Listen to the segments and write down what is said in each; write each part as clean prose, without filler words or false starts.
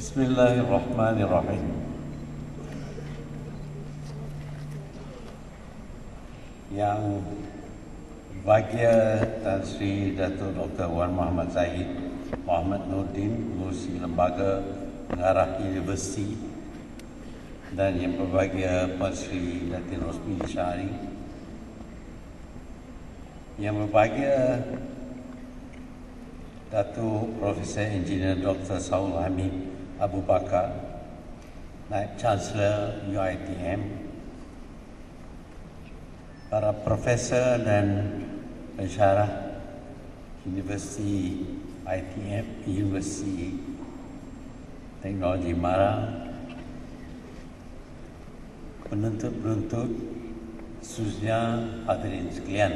Bismillahirrahmanirrahim. Yang berbahagia Tan Sri Datuk Dr. Wan Muhammad Zahid Muhammad Nordin, Pengerusi Lembaga Pengarah Universiti, dan yang berbahagia Puan Sri Datin Rosmi Syahari, yang berbahagia Datuk Profesor Engineer Dr. Saul Hamid Abu Bakar, Naib Chancellor UiTM, para profesor dan pensyarah Universiti ITM, Universiti Teknologi Mara, penuntut-penuntut, khususnya hadirin sekalian.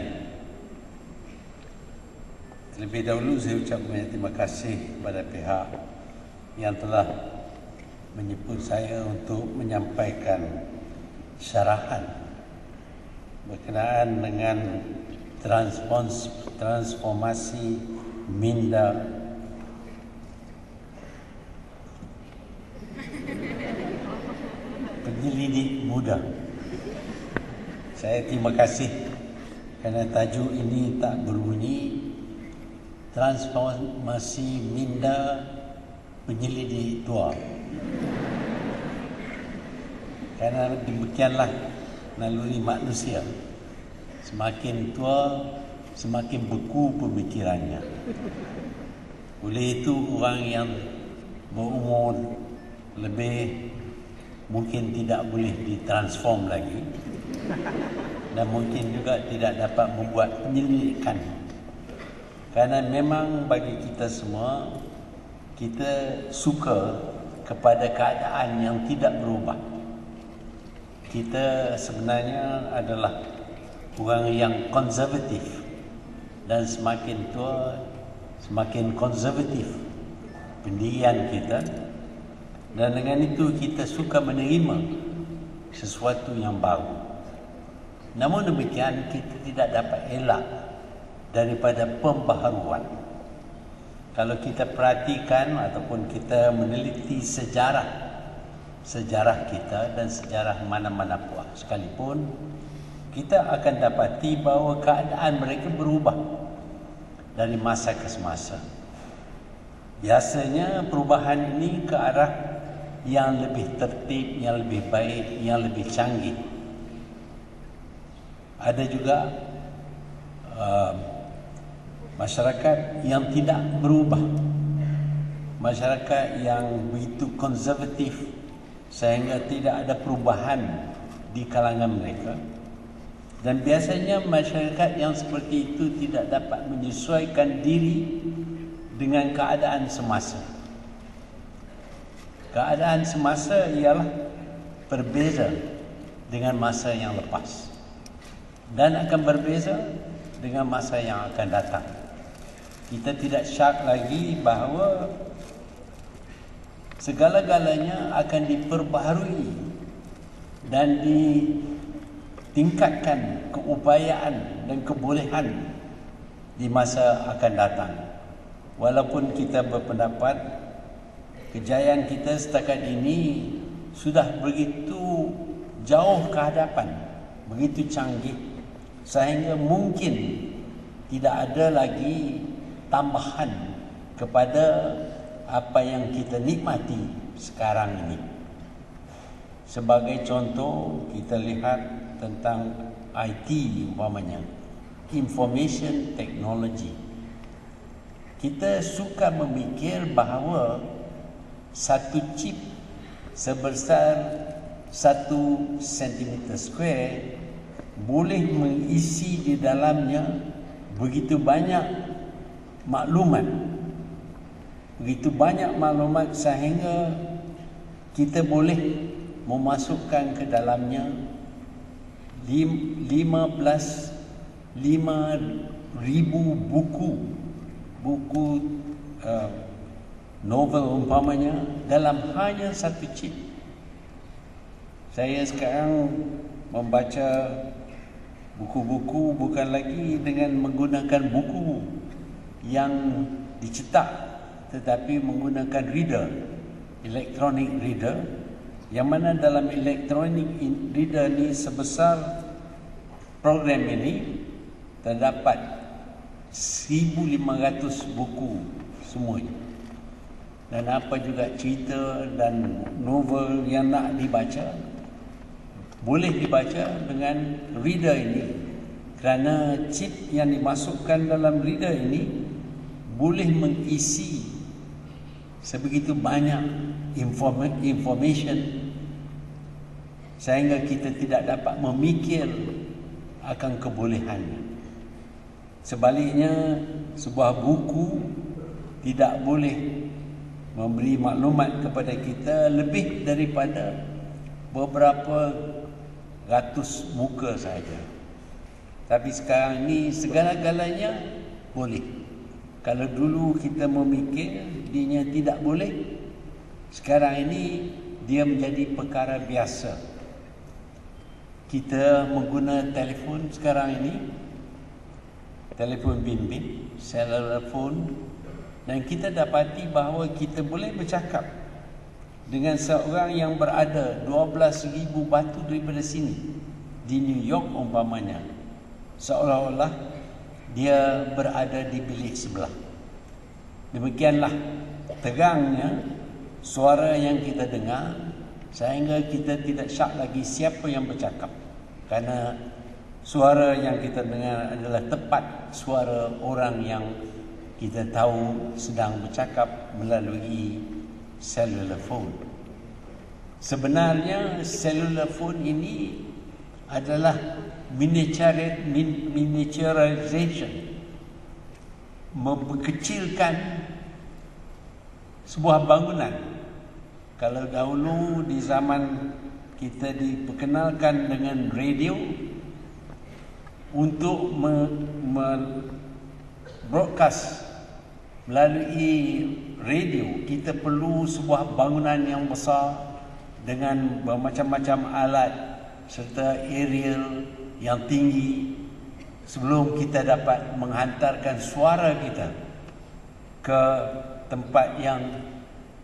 Terlebih dahulu saya ucapkan terima kasih kepada pihak yang telah menjemput saya untuk menyampaikan syarahan berkenaan dengan transformasi minda penyelidik muda. Saya terima kasih kerana tajuk ini tak berbunyi transformasi minda penyelidik tua. Kerana demikianlah naluri manusia. Semakin tua, semakin beku pemikirannya. Oleh itu, orang yang berumur lebih mungkin tidak boleh ditransform lagi, dan mungkin juga tidak dapat membuat penyelidikan. Kerana memang bagi kita semua, kita suka kepada keadaan yang tidak berubah. Kita sebenarnya adalah orang yang konservatif, dan semakin tua semakin konservatif pendirian kita, dan dengan itu kita suka menerima sesuatu yang baru. Namun demikian, kita tidak dapat elak daripada pembaharuan. Kalau kita perhatikan ataupun kita meneliti sejarah kita dan sejarah mana-mana pun sekalipun, kita akan dapati bahawa keadaan mereka berubah dari masa ke semasa. Biasanya perubahan ini ke arah yang lebih tertib, yang lebih baik, yang lebih canggih. Ada juga masyarakat yang tidak berubah, masyarakat yang begitu konservatif sehingga tidak ada perubahan di kalangan mereka. Dan biasanya masyarakat yang seperti itu tidak dapat menyesuaikan diri dengan keadaan semasa. Keadaan semasa ialah berbeza dengan masa yang lepas, dan akan berbeza dengan masa yang akan datang. Kita tidak syak lagi bahawa segala-galanya akan diperbaharui dan ditingkatkan keupayaan dan kebolehan di masa akan datang. Walaupun kita berpendapat kejayaan kita setakat ini sudah begitu jauh ke hadapan, begitu canggih, sehingga mungkin tidak ada lagi tambahan kepada apa yang kita nikmati sekarang ini. Sebagai contoh, kita lihat tentang IT umpamanya, information technology. Kita suka memikir bahawa satu chip sebesar 1 cm square boleh mengisi di dalamnya begitu banyak maklumat, sehingga kita boleh memasukkan ke dalamnya 5,000 buku novel umpamanya dalam hanya satu chip. Saya sekarang membaca buku-buku bukan lagi dengan menggunakan buku yang dicetak, tetapi menggunakan reader electronic reader, yang mana dalam electronic reader ni sebesar program ini terdapat 1,500 buku semuanya. Dan apa juga cerita dan novel yang nak dibaca boleh dibaca dengan reader ini, kerana chip yang dimasukkan dalam reader ini boleh mengisi sebegitu banyak information sehingga kita tidak dapat memikir akan kebolehannya. Sebaliknya, sebuah buku tidak boleh memberi maklumat kepada kita lebih daripada beberapa ratus muka sahaja. Tapi sekarang ni segala-galanya boleh. Kalau dulu kita memikir dianya tidak boleh, sekarang ini dia menjadi perkara biasa. Kita mengguna telefon sekarang ini, telefon bimbit, cellular phone, dan kita dapati bahawa kita boleh bercakap dengan seorang yang berada 12,000 batu daripada sini, di New York umpamanya, seolah-olah dia berada di bilik sebelah. Demikianlah terangnya suara yang kita dengar, sehingga kita tidak syak lagi siapa yang bercakap, kerana suara yang kita dengar adalah tepat suara orang yang kita tahu sedang bercakap melalui cellular phone. Sebenarnya cellular phone ini adalah miniaturization, memperkecilkan sebuah bangunan. Kalau dahulu di zaman kita diperkenalkan dengan radio, untuk broadcast melalui radio, kita perlu sebuah bangunan yang besar dengan bermacam-macam alat serta aerial yang tinggi sebelum kita dapat menghantarkan suara kita ke tempat yang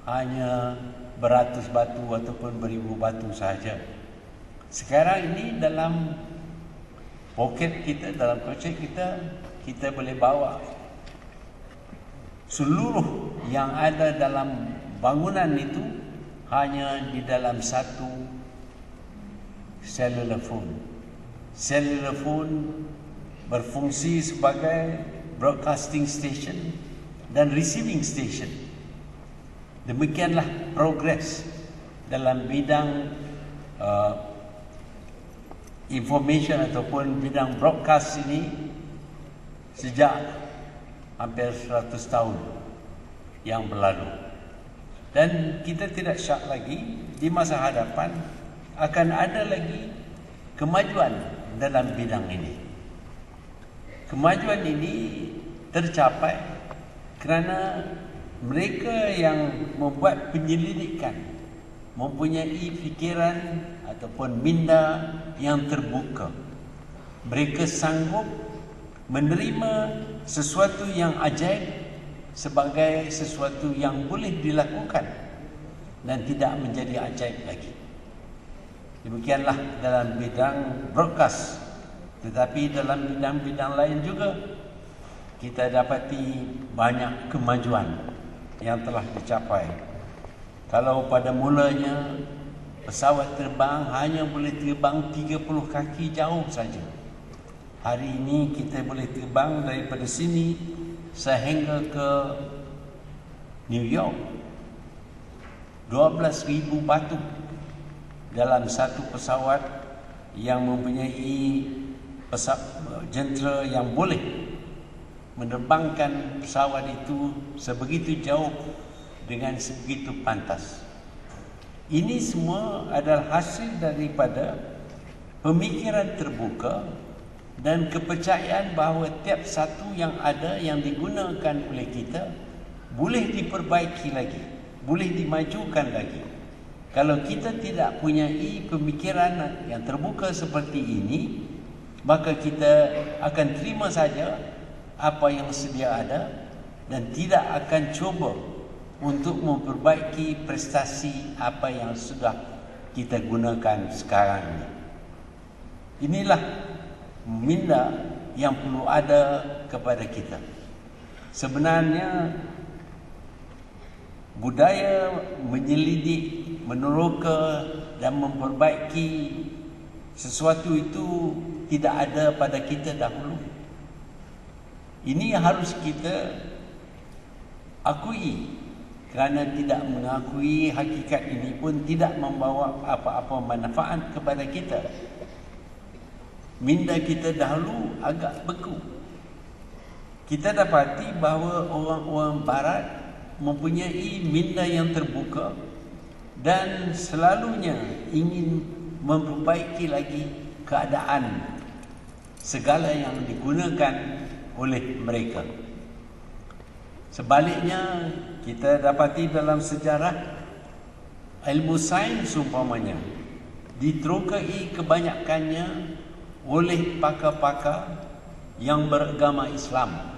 hanya beratus batu ataupun beribu batu sahaja. Sekarang ini dalam poket kita, dalam kocek kita, kita boleh bawa seluruh yang ada dalam bangunan itu hanya di dalam satu cellular phone. Cellular phone berfungsi sebagai broadcasting station dan receiving station. Demikianlah progres dalam bidang information ataupun bidang broadcast ini sejak hampir 100 tahun yang berlalu. Dan kita tidak syak lagi di masa hadapan akan ada lagi kemajuan dalam bidang ini. Kemajuan ini tercapai kerana mereka yang membuat penyelidikan mempunyai fikiran ataupun minda yang terbuka. Mereka sanggup menerima sesuatu yang ajaib sebagai sesuatu yang boleh dilakukan dan tidak menjadi ajaib lagi. Demikianlah dalam bidang broadcast. Tetapi dalam bidang-bidang lain juga kita dapati banyak kemajuan yang telah dicapai. Kalau pada mulanya pesawat terbang hanya boleh terbang 30 kaki jauh saja, hari ini kita boleh terbang daripada sini sehingga ke New York, 12,000 batu dalam satu pesawat yang mempunyai jentera yang boleh menerbangkan pesawat itu sebegitu jauh dengan sebegitu pantas. Ini semua adalah hasil daripada pemikiran terbuka dan kepercayaan bahawa tiap satu yang ada yang digunakan oleh kita boleh diperbaiki lagi, boleh dimajukan lagi. Kalau kita tidak punyai pemikiran yang terbuka seperti ini, maka kita akan terima saja apa yang sedia ada dan tidak akan cuba untuk memperbaiki prestasi apa yang sudah kita gunakan sekarang ini. Inilah minda yang perlu ada kepada kita. Sebenarnya budaya menyelidik, meneroka dan memperbaiki sesuatu itu tidak ada pada kita dahulu. Ini harus kita akui, kerana tidak mengakui hakikat ini pun tidak membawa apa-apa manfaat kepada kita. Minda kita dahulu agak beku. Kita dapati bahawa orang-orang barat mempunyai minda yang terbuka dan selalunya ingin memperbaiki lagi keadaan segala yang digunakan oleh mereka. Sebaliknya, kita dapati dalam sejarah ilmu sains umpamanya diterokai kebanyakannya oleh pakar-pakar yang beragama Islam.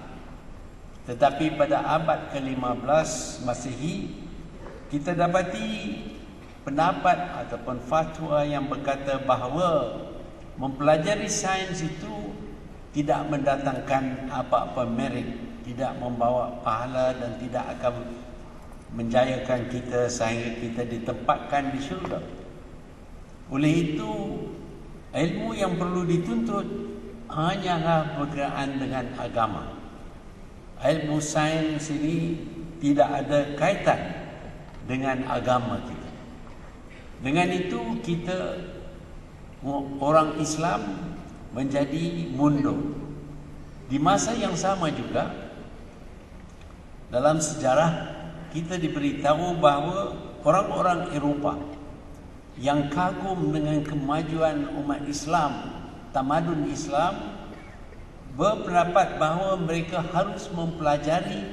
Tetapi pada abad ke-15 Masehi, kita dapati pendapat ataupun fatwa yang berkata bahawa mempelajari sains itu tidak mendatangkan apa-apa merit, tidak membawa pahala dan tidak akan menjayakan kita sehingga kita ditempatkan di syurga. Oleh itu, ilmu yang perlu dituntut hanyalah berkenaan dengan agama. Ilmu sains ini tidak ada kaitan dengan agama kita. Dengan itu kita orang Islam menjadi mundur. Di masa yang sama juga dalam sejarah kita diberitahu bahawa orang-orang Eropah yang kagum dengan kemajuan umat Islam, tamadun Islam, berpendapat bahawa mereka harus mempelajari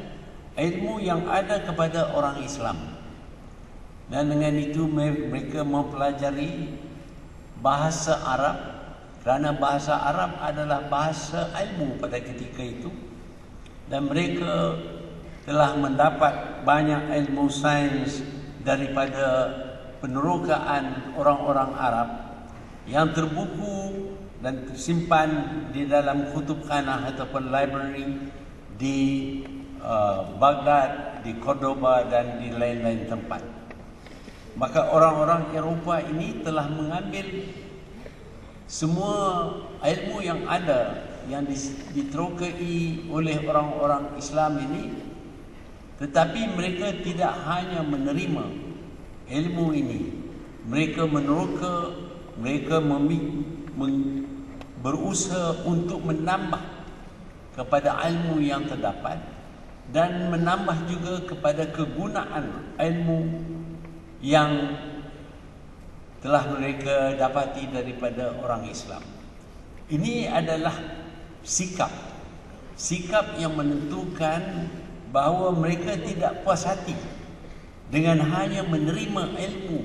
ilmu yang ada kepada orang Islam. Dan dengan itu mereka mempelajari bahasa Arab, kerana bahasa Arab adalah bahasa ilmu pada ketika itu. Dan mereka telah mendapat banyak ilmu sains daripada penerokaan orang-orang Arab yang terbuku dan tersimpan di dalam kutubkhanah ataupun library di Baghdad, di Cordoba dan di lain-lain tempat. Maka orang-orang Eropah ini telah mengambil semua ilmu yang ada yang diterokai oleh orang-orang Islam ini, tetapi mereka tidak hanya menerima ilmu ini, mereka meneroka, mereka berusaha untuk menambah kepada ilmu yang terdapat dan menambah juga kepada kegunaan ilmu yang telah mereka dapati daripada orang Islam. Ini adalah sikap yang menentukan bahawa mereka tidak puas hati dengan hanya menerima ilmu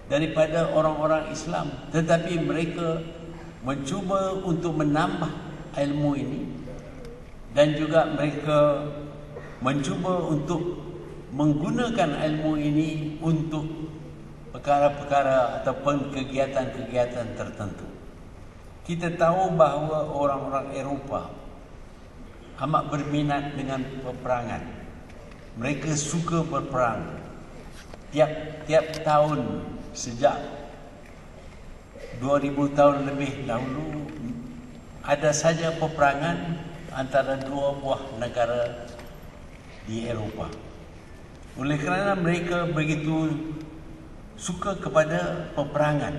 daripada orang-orang Islam, tetapi mereka mencuba untuk menambah ilmu ini dan juga mereka mencuba untuk menggunakan ilmu ini untuk perkara-perkara ataupun kegiatan-kegiatan tertentu. Kita tahu bahawa orang-orang Eropah amat berminat dengan peperangan. Mereka suka berperang. Tiap tahun sejak 2000 tahun lebih dahulu ada saja peperangan antara dua buah negara di Eropah. Oleh kerana mereka begitu suka kepada peperangan,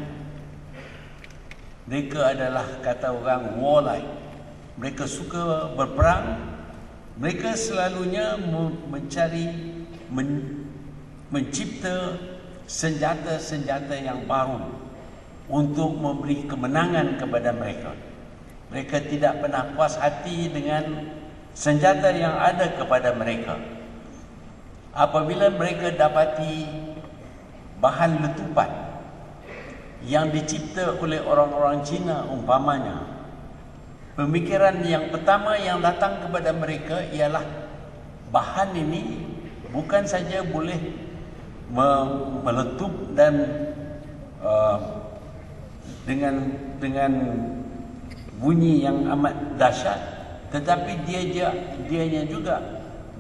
mereka adalah kata orang warlike. Mereka suka berperang. Mereka selalunya mencipta senjata-senjata yang baru untuk memberi kemenangan kepada mereka. Mereka tidak pernah puas hati dengan senjata yang ada kepada mereka. Apabila mereka dapati bahan letupan yang dicipta oleh orang-orang Cina umpamanya, pemikiran yang pertama yang datang kepada mereka ialah bahan ini bukan saja boleh meletup dan dengan bunyi yang amat dahsyat, tetapi dianya juga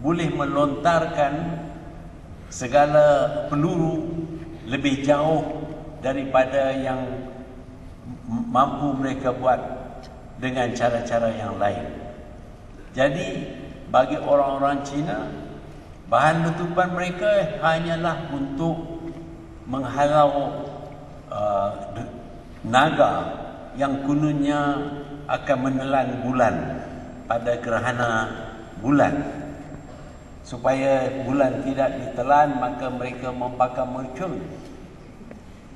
boleh melontarkan segala peluru lebih jauh daripada yang mampu mereka buat dengan cara-cara yang lain. Jadi bagi orang-orang Cina, bahan letupan mereka hanyalah untuk menghalau naga yang kononnya akan menelan bulan pada gerhana bulan. Supaya bulan tidak ditelan, maka mereka membakar mercun.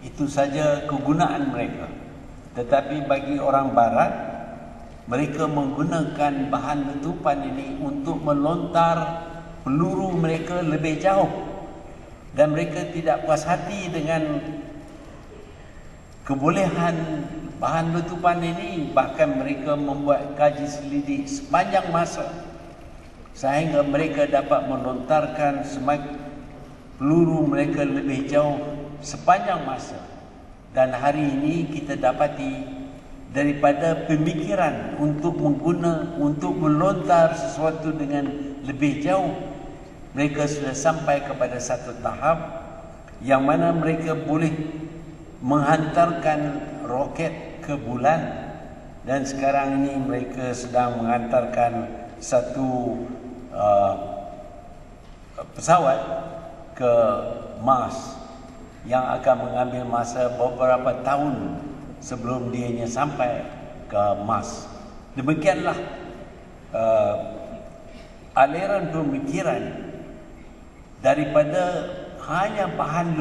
Itu saja kegunaan mereka. Tetapi bagi orang barat, mereka menggunakan bahan letupan ini untuk melontar peluru mereka lebih jauh. Dan mereka tidak puas hati dengan kebolehan bahan letupan ini. Bahkan mereka membuat kaji selidik sepanjang masa, sehingga mereka dapat melontarkan peluru mereka lebih jauh sepanjang masa. Dan hari ini kita dapati daripada pemikiran untuk melontar sesuatu dengan lebih jauh, mereka sudah sampai kepada satu tahap yang mana mereka boleh menghantarkan roket ke bulan. Dan sekarang ini mereka sedang menghantarkan satu pesawat ke Mars yang akan mengambil masa beberapa tahun sebelum dianya sampai ke Mars. Demikianlah aliran pemikiran daripada hanya bahan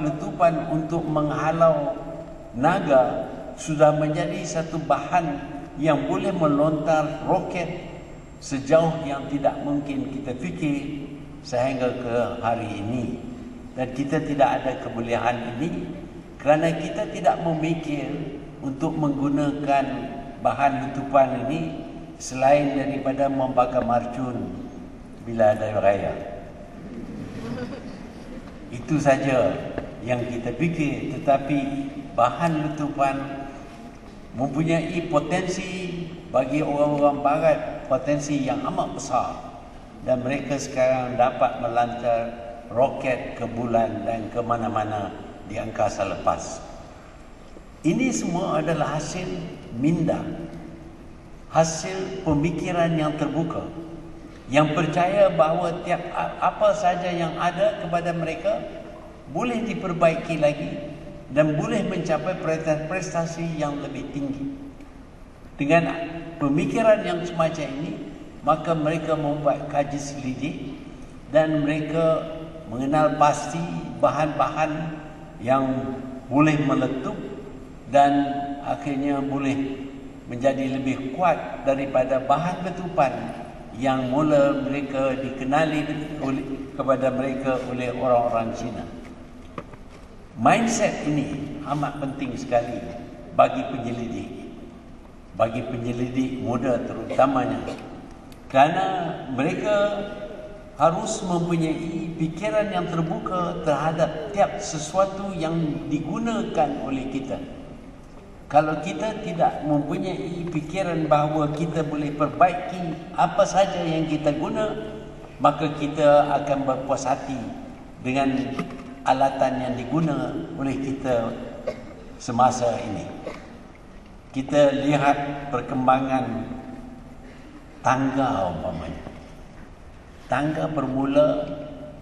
letupan untuk menghalau naga sudah menjadi satu bahan yang boleh melontar roket sejauh yang tidak mungkin kita fikir sehingga ke hari ini. Dan kita tidak ada kebolehan ini kerana kita tidak memikir untuk menggunakan bahan letupan ini selain daripada membakar marcun bila ada raya. Itu saja yang kita fikir. Tetapi bahan letupan mempunyai potensi bagi orang-orang barat, potensi yang amat besar, dan mereka sekarang dapat melancar roket ke bulan dan ke mana-mana di angkasa lepas. Ini semua adalah hasil minda, hasil pemikiran yang terbuka, yang percaya bahawa tiap apa saja yang ada kepada mereka boleh diperbaiki lagi dan boleh mencapai prestasi yang lebih tinggi. Dengan pemikiran yang semacam ini, maka mereka membuat kaji selidik dan mereka mengenal pasti bahan-bahan yang boleh meletup dan akhirnya boleh menjadi lebih kuat daripada bahan letupan yang mula mereka dikenali kepada mereka oleh orang-orang Cina. Mindset ini amat penting sekali bagi penyelidik muda terutamanya, kerana mereka harus mempunyai pikiran yang terbuka terhadap tiap sesuatu yang digunakan oleh kita. Kalau kita tidak mempunyai pikiran bahawa kita boleh perbaiki apa saja yang kita guna, maka kita akan berpuas hati dengan alatan yang diguna oleh kita semasa ini. Kita lihat perkembangan tangga umpamanya. Tangga bermula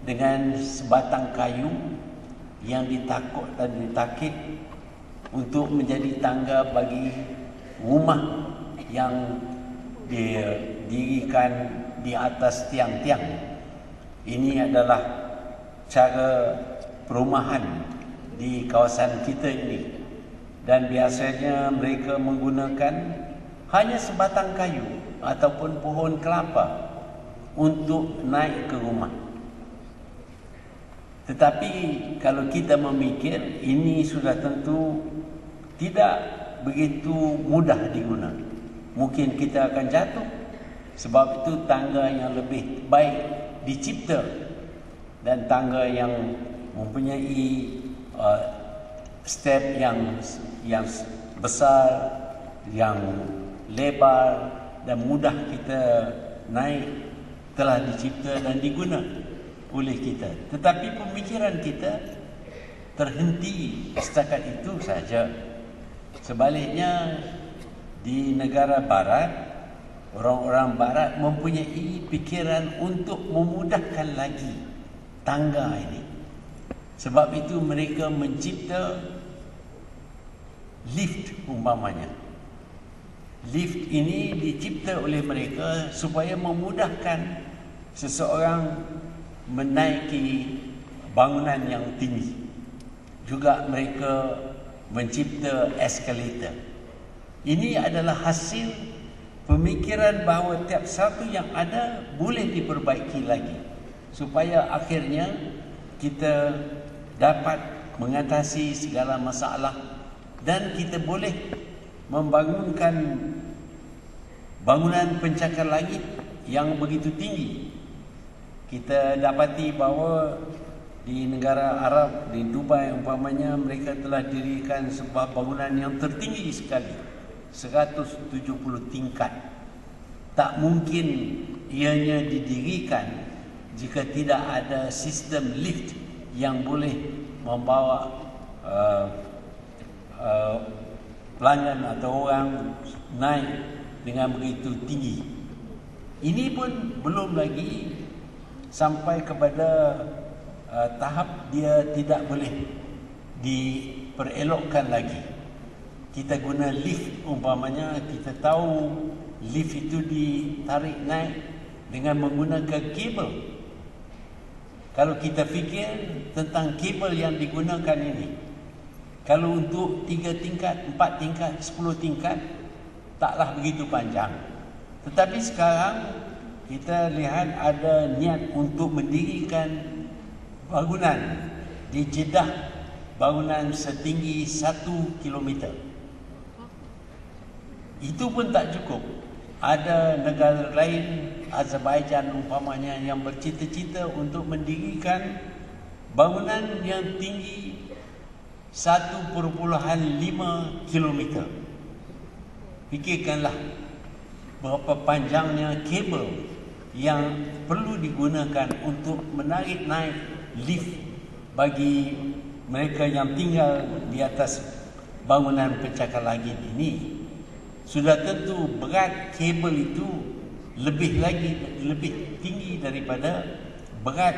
dengan sebatang kayu yang ditakuk dan ditakit untuk menjadi tangga bagi rumah yang didirikan di atas tiang-tiang. Ini adalah cara perumahan di kawasan kita ini. Dan biasanya mereka menggunakan hanya sebatang kayu ataupun pohon kelapa untuk naik ke rumah. Tetapi kalau kita memikir, ini sudah tentu tidak begitu mudah diguna. Mungkin kita akan jatuh. Sebab itu tangga yang lebih baik dicipta dan tangga yang mempunyai step yang besar, yang lebar dan mudah kita naik telah dicipta dan diguna oleh kita. Tetapi pemikiran kita terhenti setakat itu saja. Sebaliknya, di negara barat, orang-orang barat mempunyai pikiran untuk memudahkan lagi tangga ini. Sebab itu mereka mencipta lift umpamanya. Lift ini dicipta oleh mereka supaya memudahkan seseorang menaiki bangunan yang tinggi. Juga mereka mencipta eskalator. Ini adalah hasil pemikiran bahawa tiap satu yang ada boleh diperbaiki lagi, supaya akhirnya kita dapat mengatasi segala masalah dan kita boleh membangunkan bangunan pencakar langit yang begitu tinggi. Kita dapati bahawa di negara Arab, di Dubai umpamanya, mereka telah dirikan sebuah bangunan yang tertinggi sekali, 170 tingkat. Tak mungkin ianya didirikan jika tidak ada sistem lift yang boleh membawa pelanggan atau orang naik dengan begitu tinggi. Ini pun belum lagi sampai kepada tahap dia tidak boleh diperelokkan lagi. Kita guna lift umpamanya, kita tahu lift itu ditarik naik dengan menggunakan kabel. Kalau kita fikir tentang kabel yang digunakan ini, kalau untuk 3 tingkat, 4 tingkat, 10 tingkat, taklah begitu panjang. Tetapi sekarang kita lihat ada niat untuk mendirikan bangunan di Jeddah, bangunan setinggi 1 kilometer. Itu pun tak cukup. Ada negara lain, Azerbaijan umpamanya, yang bercita-cita untuk mendirikan bangunan yang tinggi 1.5 kilometer. Fikirkanlah berapa panjangnya kabel yang perlu digunakan untuk menarik naik lift bagi mereka yang tinggal di atas bangunan pencakar langit ini. Sudah tentu berat kabel itu lebih tinggi daripada berat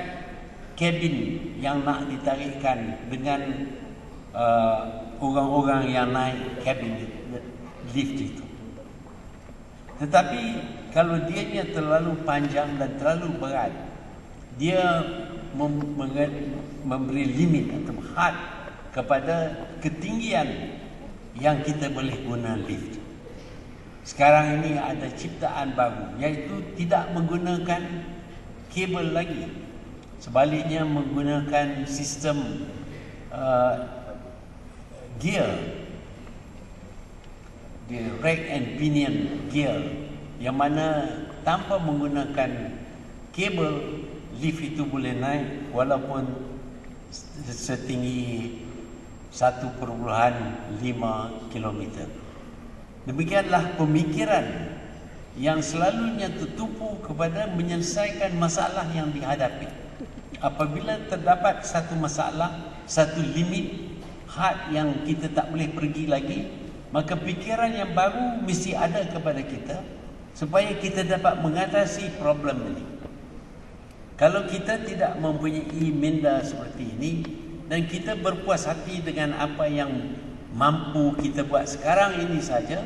kabin yang nak ditarikkan dengan orang-orang yang naik kabin lift itu. Tetapi kalau dianya terlalu panjang dan terlalu berat, dia memberi limit atau had kepada ketinggian yang kita boleh guna lift. Sekarang ini ada ciptaan baru, iaitu tidak menggunakan kabel lagi. Sebaliknya menggunakan sistem gear, the rack and pinion gear, yang mana tanpa menggunakan kabel, lift itu boleh naik walaupun setinggi 1.5 kilometer. Demikianlah pemikiran yang selalunya tertumpu kepada menyelesaikan masalah yang dihadapi. Apabila terdapat satu masalah, satu limit had yang kita tak boleh pergi lagi, maka pikiran yang baru mesti ada kepada kita supaya kita dapat mengatasi problem ini. Kalau kita tidak mempunyai minda seperti ini dan kita berpuas hati dengan apa yang mampu kita buat sekarang ini saja,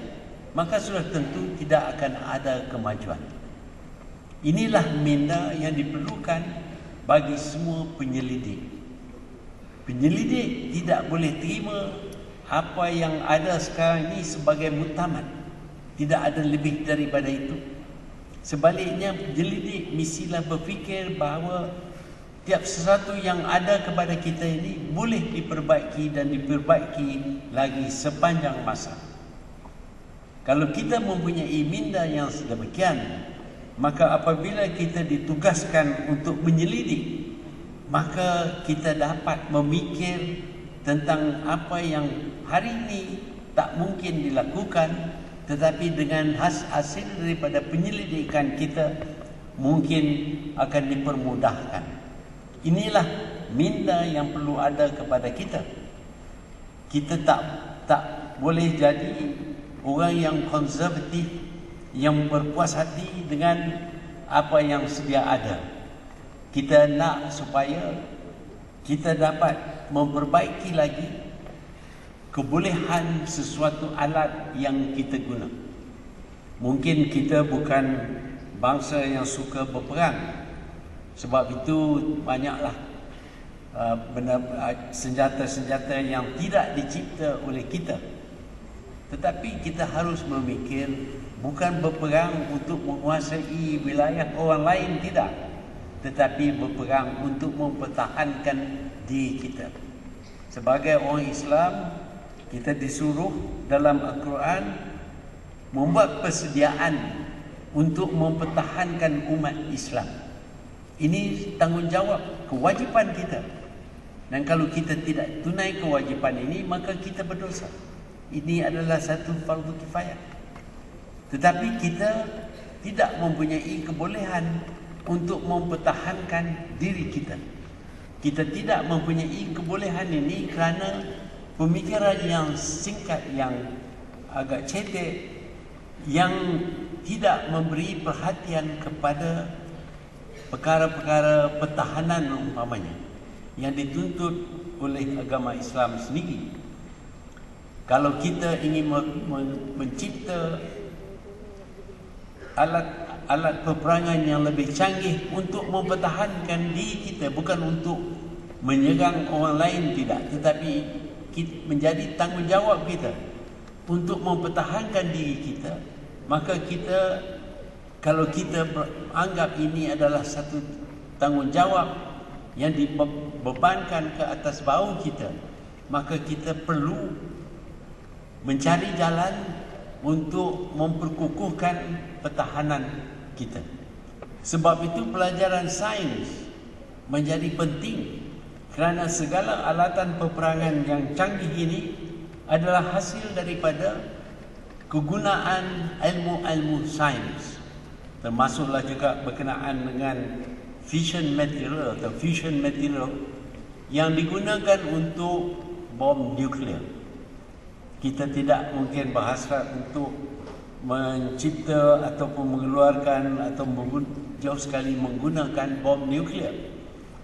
maka sudah tentu tidak akan ada kemajuan. Inilah minda yang diperlukan bagi semua penyelidik. Penyelidik tidak boleh terima apa yang ada sekarang ini sebagai mutamat. Tidak ada lebih daripada itu. Sebaliknya, penyelidik mestilah berfikir bahawa tiap sesuatu yang ada kepada kita ini boleh diperbaiki dan diperbaiki lagi sepanjang masa. Kalau kita mempunyai minda yang sedemikian, maka apabila kita ditugaskan untuk menyelidik maka kita dapat memikir tentang apa yang hari ini tak mungkin dilakukan, tetapi dengan hasil daripada penyelidikan kita mungkin akan dipermudahkan. Inilah minda yang perlu ada kepada kita. Kita tak boleh jadi orang yang konservatif, yang berpuas hati dengan apa yang sedia ada. Kita nak supaya kita dapat memperbaiki lagi kebolehan sesuatu alat yang kita guna. Mungkin kita bukan bangsa yang suka berperang, sebab itu banyaklah senjata-senjata yang tidak dicipta oleh kita. Tetapi kita harus memikir bukan berperang untuk menguasai wilayah orang lain, tidak, tetapi berperang untuk mempertahankan diri kita. Sebagai orang Islam, kita disuruh dalam Al-Quran membuat persediaan untuk mempertahankan umat Islam. Ini tanggungjawab, kewajipan kita. Dan kalau kita tidak tunai kewajipan ini, maka kita berdosa. Ini adalah satu fardu kifayah. Tetapi kita tidak mempunyai kebolehan untuk mempertahankan diri kita. Kita tidak mempunyai kebolehan ini kerana pemikiran yang singkat, yang agak cetek, yang tidak memberi perhatian kepada perkara-perkara pertahanan umpamanya yang dituntut oleh agama Islam sendiri. Kalau kita ingin mencipta alat peperangan yang lebih canggih untuk mempertahankan diri kita, bukan untuk menyerang orang lain, tidak, tetapi menjadi tanggungjawab kita untuk mempertahankan diri kita, maka kita, kalau kita anggap ini adalah satu tanggungjawab yang dibebankan ke atas bahu kita, maka kita perlu mencari jalan untuk memperkukuhkan pertahanan kita. Sebab itu pelajaran sains menjadi penting, kerana segala alatan peperangan yang canggih ini adalah hasil daripada kegunaan ilmu-ilmu sains, termasuklah juga berkenaan dengan fission material atau fusion material yang digunakan untuk bom nuklear. Kita tidak mungkin berhasrat untuk mencipta ataupun mengeluarkan atau jauh sekali menggunakan bom nuklear,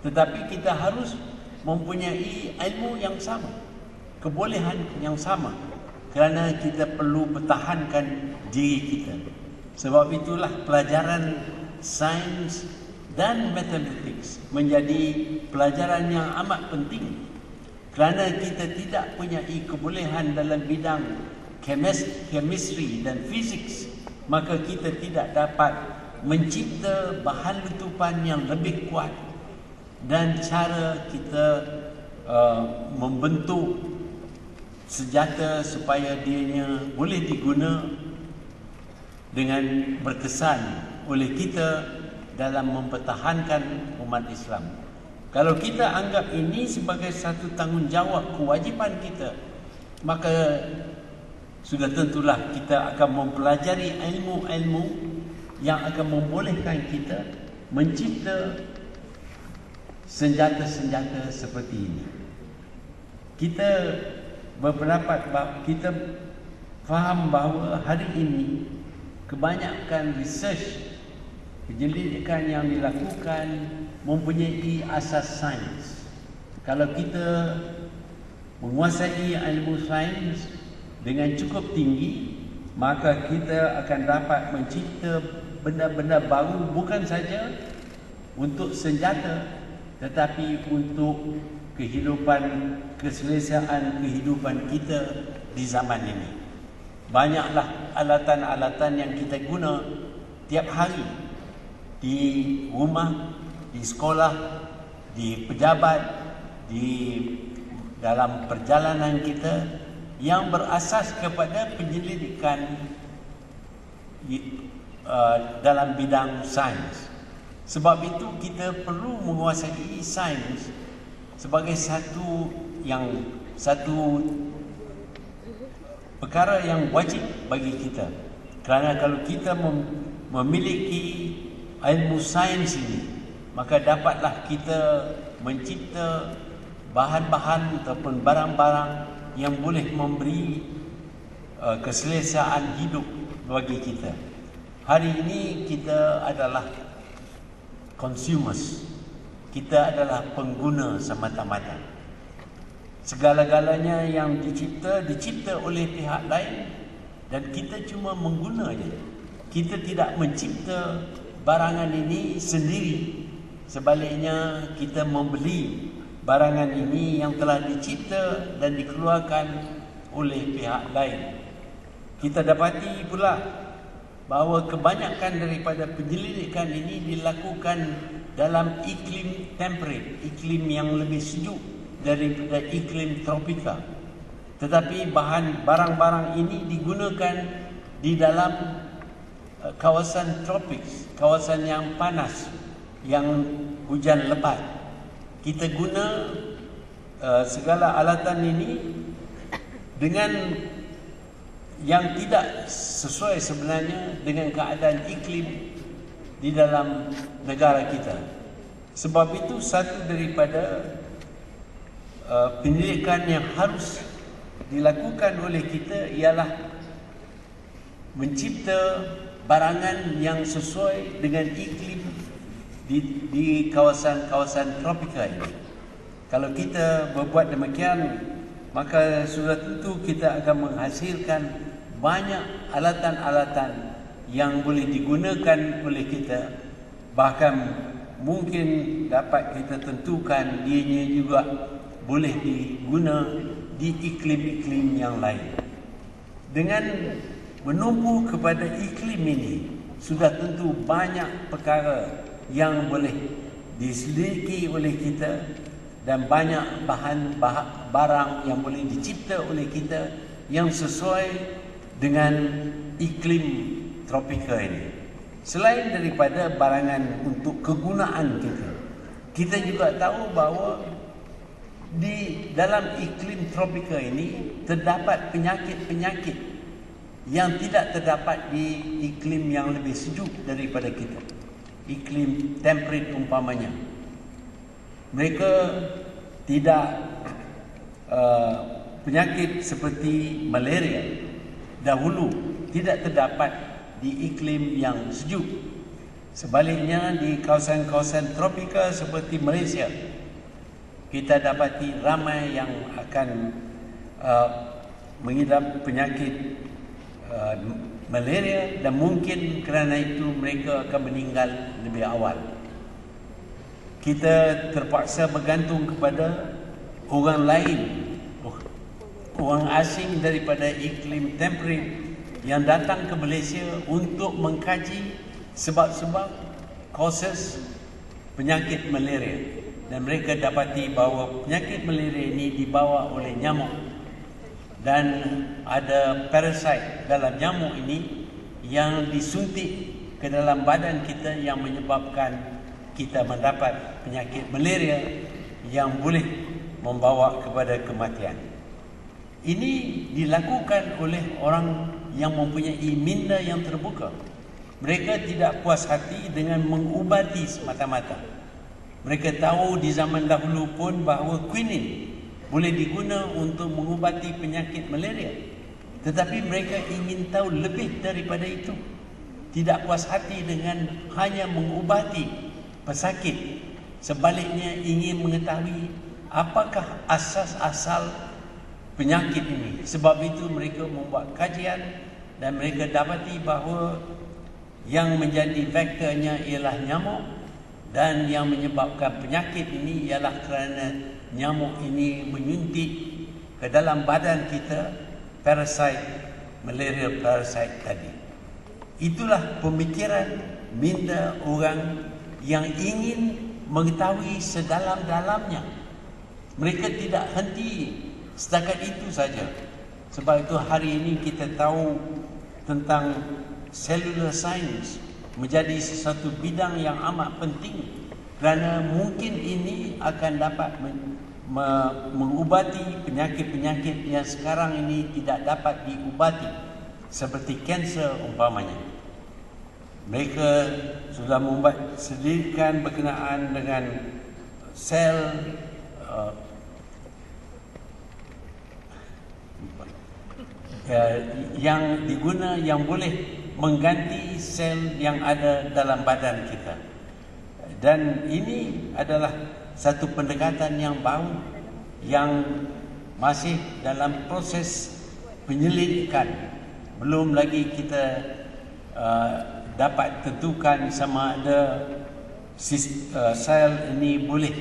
tetapi kita harus mempunyai ilmu yang sama, kebolehan yang sama, kerana kita perlu pertahankan diri kita. Sebab itulah pelajaran sains dan matematik menjadi pelajaran yang amat penting, kerana kita tidak punya kebolehan dalam bidang chemistry dan physics, maka kita tidak dapat mencipta bahan letupan yang lebih kuat. Dan cara kita membentuk senjata supaya dianya boleh diguna dengan berkesan oleh kita dalam mempertahankan umat Islam. Kalau kita anggap ini sebagai satu tanggungjawab, kewajipan kita, maka sudah tentulah kita akan mempelajari ilmu-ilmu yang akan membolehkan kita mencipta senjata-senjata seperti ini. Kita berpendapat, kita faham bahawa hari ini kebanyakan research, penyelidikan yang dilakukan mempunyai asas sains. Kalau kita menguasai ilmu sains dengan cukup tinggi, maka kita akan dapat mencipta benda-benda baru, bukan saja untuk senjata, tetapi untuk kehidupan, keselesaan kehidupan kita di zaman ini. Banyaklah alatan-alatan yang kita guna tiap hari di rumah, di sekolah, di pejabat, di dalam perjalanan kita, yang berasas kepada penyelidikan dalam bidang sains. Sebab itu kita perlu menguasai sains sebagai satu perkara yang wajib bagi kita. Kerana kalau kita memiliki ilmu sains ini, maka dapatlah kita mencipta bahan-bahan ataupun barang-barang yang boleh memberi keselesaan hidup bagi kita. Hari ini kita adalah consumers. Kita adalah pengguna semata-mata. Segala-galanya yang dicipta oleh pihak lain dan kita cuma mengguna saja. Kita tidak mencipta barangan ini sendiri. Sebaliknya kita membeli barangan ini yang telah dicipta dan dikeluarkan oleh pihak lain. Kita dapati pula bahawa kebanyakan daripada penyelidikan ini dilakukan dalam iklim temperate, iklim yang lebih sejuk daripada iklim tropika. Tetapi barang-barang ini digunakan di dalam kawasan tropis, kawasan yang panas, yang hujan lebat. Kita guna segala alatan ini dengan yang tidak sesuai sebenarnya dengan keadaan iklim di dalam negara kita. Sebab itu satu daripada penyelidikan yang harus dilakukan oleh kita ialah mencipta barangan yang sesuai dengan iklim di kawasan-kawasan tropika ini. Kalau kita berbuat demikian, maka sudah tentu kita akan menghasilkan banyak alatan-alatan yang boleh digunakan oleh kita. Bahkan mungkin dapat kita tentukan dianya juga boleh diguna di iklim-iklim yang lain. Dengan menumpu kepada iklim ini, sudah tentu banyak perkara yang boleh diselidiki oleh kita dan banyak barang yang boleh dicipta oleh kita yang sesuai dengan iklim tropika ini. Selain daripada barangan untuk kegunaan kita, kita juga tahu bahawa di dalam iklim tropika ini terdapat penyakit-penyakit yang tidak terdapat di iklim yang lebih sejuk daripada kita, iklim temperate umpamanya. Mereka tidak penyakit seperti malaria dahulu tidak terdapat di iklim yang sejuk. Sebaliknya di kawasan-kawasan tropika seperti Malaysia, kita dapati ramai yang akan mengidap penyakit malaria dan mungkin kerana itu mereka akan meninggal lebih awal. Kita terpaksa bergantung kepada orang lain, orang asing daripada iklim temperate yang datang ke Malaysia untuk mengkaji sebab-sebab causes penyakit malaria. Dan mereka dapati bahawa penyakit malaria ini dibawa oleh nyamuk. Dan ada parasite dalam nyamuk ini yang disuntik ke dalam badan kita yang menyebabkan kita mendapat penyakit malaria yang boleh membawa kepada kematian. Ini dilakukan oleh orang yang mempunyai minda yang terbuka. Mereka tidak puas hati dengan mengubati semata-mata. Mereka tahu di zaman dahulu pun bahawa quinine boleh diguna untuk mengubati penyakit malaria. Tetapi mereka ingin tahu lebih daripada itu. Tidak puas hati dengan hanya mengubati pesakit. Sebaliknya ingin mengetahui apakah asas-asal penyakit ini. Sebab itu mereka membuat kajian dan mereka dapati bahawa yang menjadi faktornya ialah nyamuk, dan yang menyebabkan penyakit ini ialah kerana nyamuk ini menyuntik ke dalam badan kita parasite, malaria parasite tadi. Itulah pemikiran minda orang yang ingin mengetahui sedalam-dalamnya. Mereka tidak henti setakat itu saja. Sebab itu hari ini kita tahu tentang cellular science, menjadi sesuatu bidang yang amat penting, kerana mungkin ini akan dapat mengubati penyakit-penyakit yang sekarang ini tidak dapat diubati, seperti kanser umpamanya. Mereka sudah membuat sedirikan berkenaan dengan sel yang diguna, yang boleh mengganti sel yang ada dalam badan kita. Dan ini adalah satu pendekatan yang baru yang masih dalam proses penyelidikan. Belum lagi kita dapat tentukan sama ada sel ini boleh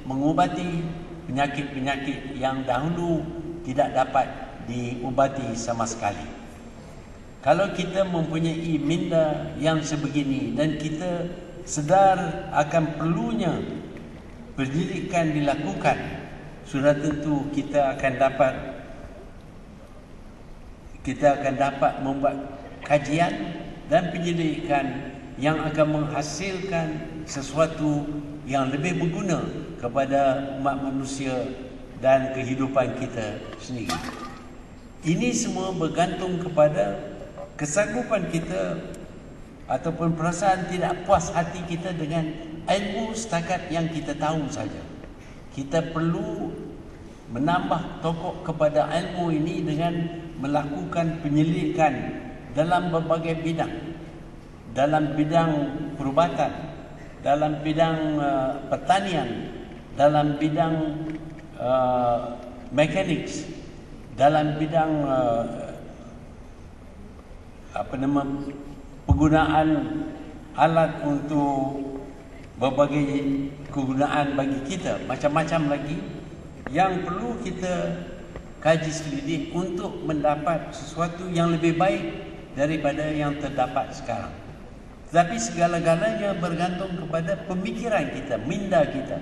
mengubati penyakit-penyakit yang dahulu tidak dapat diubati sama sekali. Kalau kita mempunyai minda yang sebegini dan kita sedar akan perlunya penyelidikan dilakukan, sudah tentu kita akan dapat membuat kajian dan penyelidikan yang akan menghasilkan sesuatu yang lebih berguna kepada umat manusia dan kehidupan kita sendiri. Ini semua bergantung kepada kesanggupan kita ataupun perasaan tidak puas hati kita dengan ilmu setakat yang kita tahu saja. Kita perlu menambah tokok kepada ilmu ini dengan melakukan penyelidikan dalam berbagai bidang. Dalam bidang perubatan, dalam bidang pertanian, dalam bidang mekanik, dalam bidang penggunaan alat untuk berbagai kegunaan bagi kita, macam-macam lagi yang perlu kita kaji selidik untuk mendapat sesuatu yang lebih baik daripada yang terdapat sekarang. Tetapi segala-galanya bergantung kepada pemikiran kita, minda kita.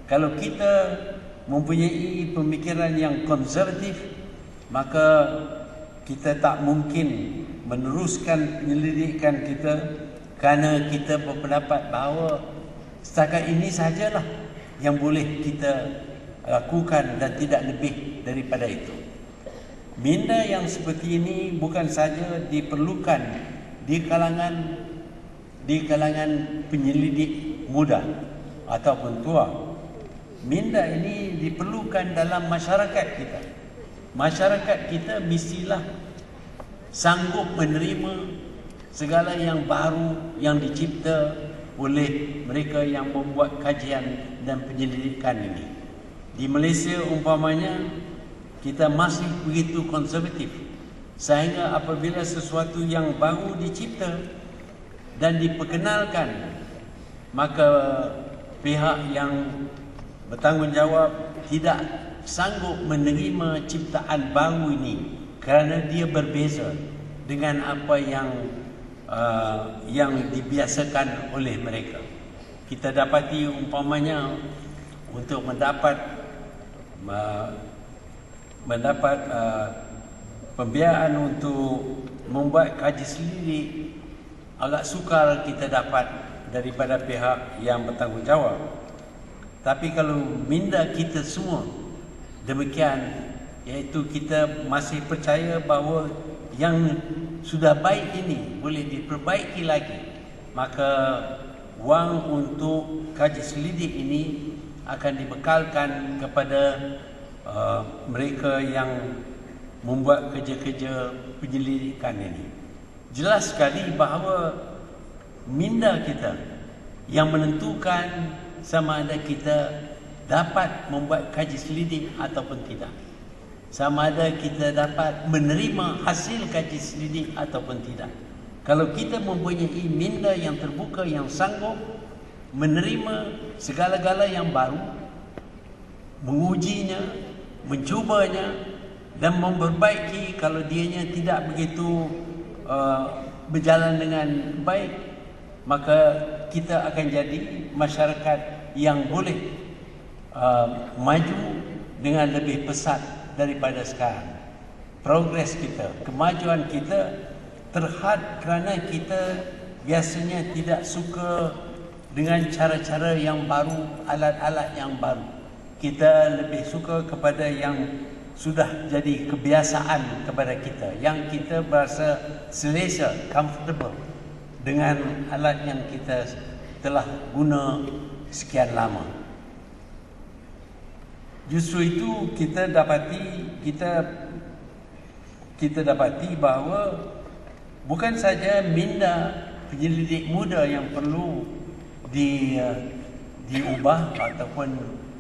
Kalau kita mempunyai pemikiran yang konservatif, maka kita tak mungkin meneruskan penyelidikan kita, kerana kita berpendapat bahawa setakat ini sajalah yang boleh kita lakukan dan tidak lebih daripada itu. Minda yang seperti ini bukan saja diperlukan di kalangan penyelidik muda ataupun tua. Minda ini diperlukan dalam masyarakat kita. Masyarakat kita mestilah sanggup menerima segala yang baru yang dicipta oleh mereka yang membuat kajian dan penyelidikan ini. Di Malaysia umpamanya, kita masih begitu konservatif, sehingga apabila sesuatu yang baru dicipta dan diperkenalkan, maka pihak yang bertanggungjawab tidak sanggup menerima ciptaan baru ini kerana dia berbeza dengan apa yang dibiasakan oleh mereka. Kita dapati umpamanya untuk mendapat pembiayaan untuk membuat kaji selidik agak sukar kita dapat daripada pihak yang bertanggungjawab. Tapi kalau minda kita semua demikian, iaitu kita masih percaya bahawa yang sudah baik ini boleh diperbaiki lagi, maka wang untuk kaji selidik ini akan dibekalkan kepada mereka yang membuat kerja-kerja penyelidikan ini. Jelas sekali bahawa minda kita yang menentukan sama ada kita dapat membuat kaji selidik ataupun tidak, sama ada kita dapat menerima hasil kaji selidik ataupun tidak. Kalau kita mempunyai minda yang terbuka, yang sanggup menerima segala-gala yang baru, mengujinya, mencubanya dan memperbaiki kalau dianya tidak begitu berjalan dengan baik, maka kita akan jadi masyarakat yang boleh maju dengan lebih pesat daripada sekarang. Progres kita, kemajuan kita terhad kerana kita biasanya tidak suka dengan cara-cara yang baru, alat-alat yang baru. Kita lebih suka kepada yang sudah jadi kebiasaan kepada kita, yang kita berasa selesa, comfortable dengan alat yang kita telah guna sekian lama. Justru itu kita dapati bahawa bukan saja minda penyelidik muda yang perlu diubah ataupun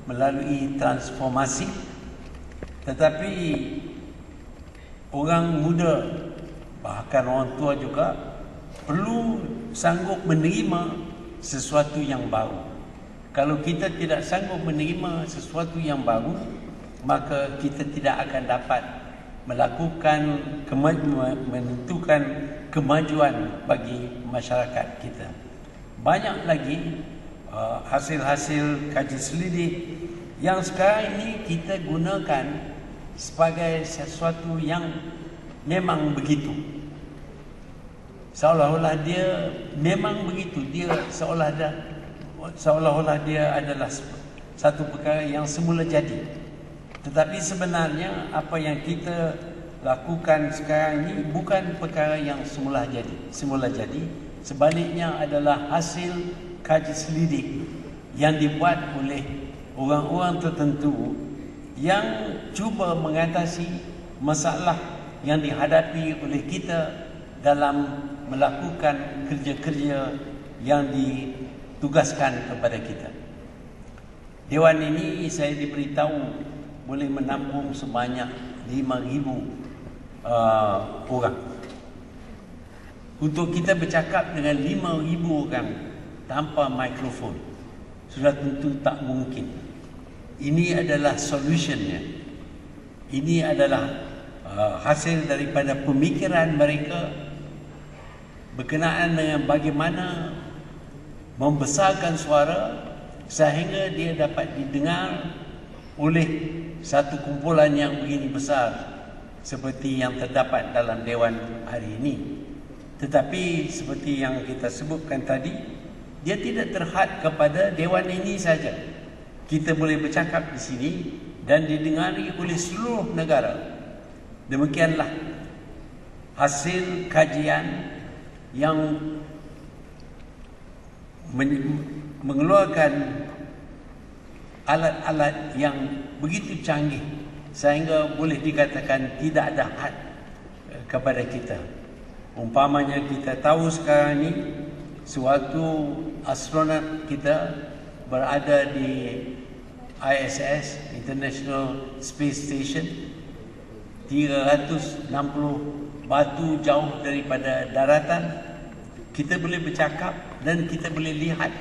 melalui transformasi, tetapi orang muda, bahkan orang tua juga perlu sanggup menerima sesuatu yang baru. Kalau kita tidak sanggup menerima sesuatu yang baru, maka kita tidak akan dapat menentukan kemajuan bagi masyarakat kita. Banyak lagi hasil-hasil kaji selidik yang sekarang ini kita gunakan sebagai sesuatu yang memang begitu. Seolah-olah dia memang begitu, dia seolah-olah dia adalah satu perkara yang semula jadi. Tetapi sebenarnya apa yang kita lakukan sekarang ini bukan perkara yang semula jadi. Sebaliknya adalah hasil kaji selidik yang dibuat oleh orang-orang tertentu yang cuba mengatasi masalah yang dihadapi oleh kita dalam melakukan kerja-kerja yang ditugaskan kepada kita. Dewan ini saya diberitahu boleh menampung sebanyak 5,000 orang. Untuk kita bercakap dengan 5,000 orang tanpa mikrofon sudah tentu tak mungkin. Ini adalah solutionnya. Ini adalah hasil daripada pemikiran mereka berkenaan dengan bagaimana membesarkan suara sehingga dia dapat didengar oleh satu kumpulan yang begini besar seperti yang terdapat dalam Dewan hari ini. Tetapi seperti yang kita sebutkan tadi, dia tidak terhad kepada Dewan ini saja. Kita boleh bercakap di sini dan didengari oleh seluruh negara. Demikianlah hasil kajian yang mengeluarkan alat-alat yang begitu canggih sehingga boleh dikatakan tidak ada had kepada kita. Umpamanya kita tahu sekarang ini suatu astronot kita berada di ISS, International Space Station, 360 batu jauh daripada daratan. Kita boleh bercakap dan kita boleh lihat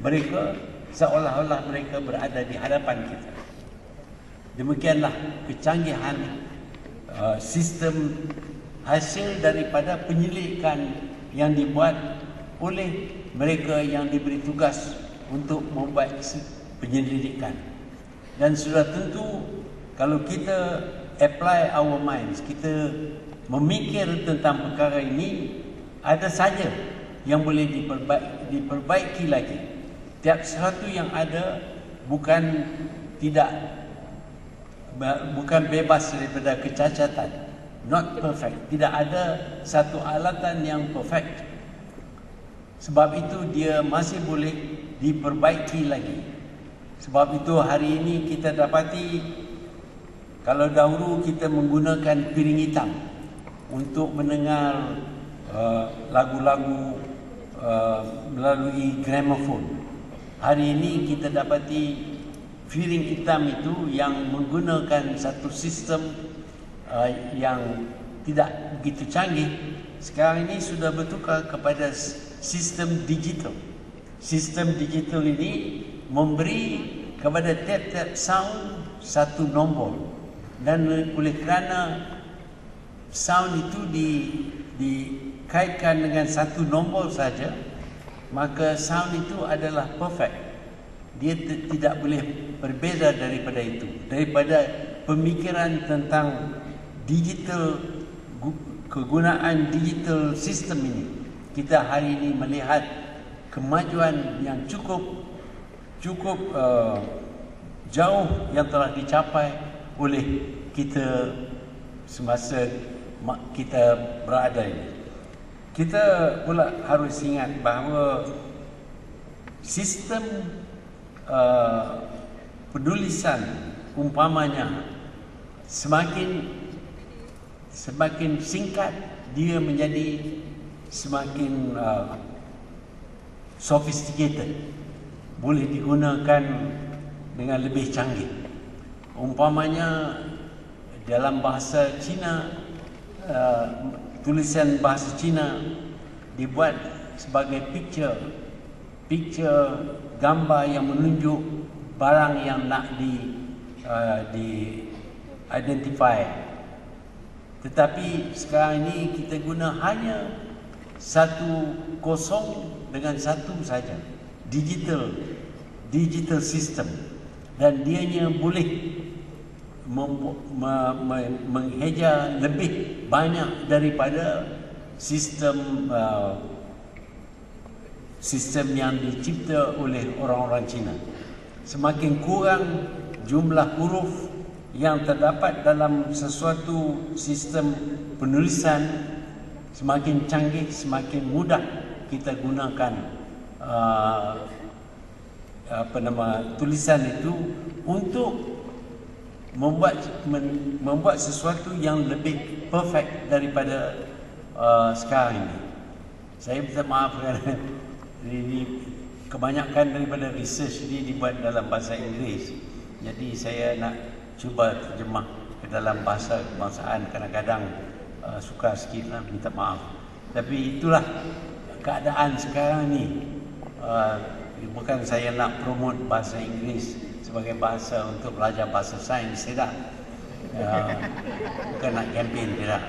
mereka seolah-olah mereka berada di hadapan kita. Demikianlah kecanggihan sistem hasil daripada penyelidikan yang dibuat oleh mereka yang diberi tugas untuk membuat penyelidikan. Dan sudah tentu kalau kita apply our minds, kita memikir tentang perkara ini, ada saja yang boleh diperbaiki lagi. Tiap sesuatu yang ada bukan bebas daripada kecacatan, not perfect. Tidak ada satu alatan yang perfect. Sebab itu dia masih boleh diperbaiki lagi. Sebab itu hari ini kita dapati, kalau dahulu kita menggunakan piring hitam untuk mendengar lagu-lagu melalui gramophone, hari ini kita dapati piring hitam itu yang menggunakan satu sistem yang tidak begitu canggih. Sekarang ini sudah bertukar kepada sistem digital. Sistem digital ini memberi kepada tiap-tiap sound satu nombor, dan oleh kerana sound itu dikaitkan dengan satu nombor saja, maka sound itu adalah perfect. Dia tidak boleh berbeza daripada itu, daripada pemikiran tentang digital, kegunaan digital sistem ini. kita hari ini melihat kemajuan yang cukup jauh yang telah dicapai oleh kita semasa kita berada ini. Kita pula harus ingat bahawa sistem penulisan umpamanya semakin singkat, dia menjadi semakin sophisticated, boleh digunakan dengan lebih canggih. Umpamanya dalam bahasa Cina, tulisan bahasa Cina dibuat sebagai picture gambar yang menunjuk barang yang nak di identify. Tetapi sekarang ini kita guna hanya satu kosong dengan satu saja, digital system, dan dianya boleh mengeja lebih banyak daripada sistem yang dicipta oleh orang-orang Cina. Semakin kurang jumlah huruf yang terdapat dalam sesuatu sistem penulisan, semakin canggih, semakin mudah kita gunakan tulisan itu untuk membuat sesuatu yang lebih perfect daripada sekarang ini. Saya minta maaf kerana ini kebanyakan daripada research ini dibuat dalam bahasa Inggeris. Jadi saya nak cuba terjemah ke dalam bahasa kebangsaan, kadang-kadang sukar sikit lah, minta maaf. Tapi itulah keadaan sekarang ni. Bukan saya nak promote bahasa Inggeris sebagai bahasa untuk belajar bahasa sains, tidak. Bukan nak campaign, tidak.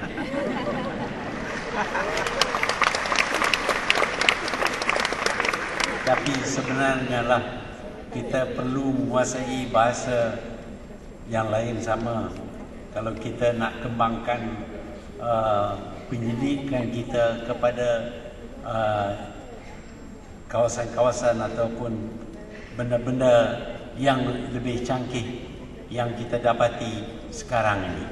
Tapi sebenarnya lah kita perlu menguasai bahasa yang lain sama kalau kita nak kembangkan penyidikan kita kepada kawasan-kawasan ataupun benda-benda yang lebih canggih yang kita dapati sekarang ini.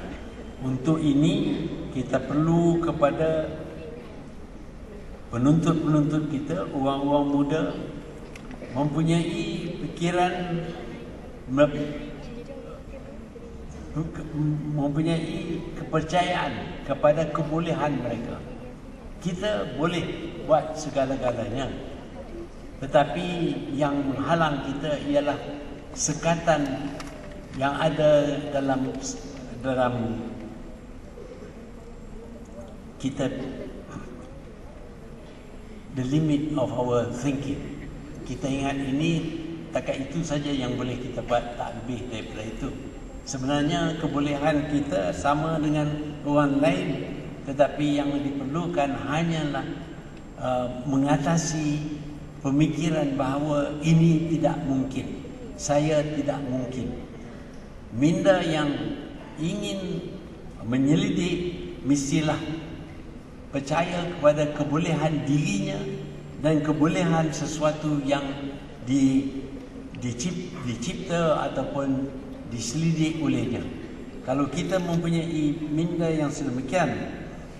Untuk ini kita perlu kepada penuntut-penuntut kita, orang-orang muda, mempunyai fikiran, mempunyai kepercayaan kepada kebolehan mereka. Kita boleh buat segala-galanya, tetapi yang menghalang kita ialah sekatan yang ada dalam kita, the limit of our thinking. Kita ingat ini takat itu saja yang boleh kita buat, tak lebih daripada itu. Sebenarnya kebolehan kita sama dengan orang lain, tetapi yang diperlukan hanyalah mengatasi pemikiran bahawa ini tidak mungkin, saya tidak mungkin. Minda yang ingin menyelidik mestilah percaya kepada kebolehan dirinya dan kebolehan sesuatu yang dicipta ataupun diselidik olehnya. Kalau kita mempunyai minda yang sedemikian,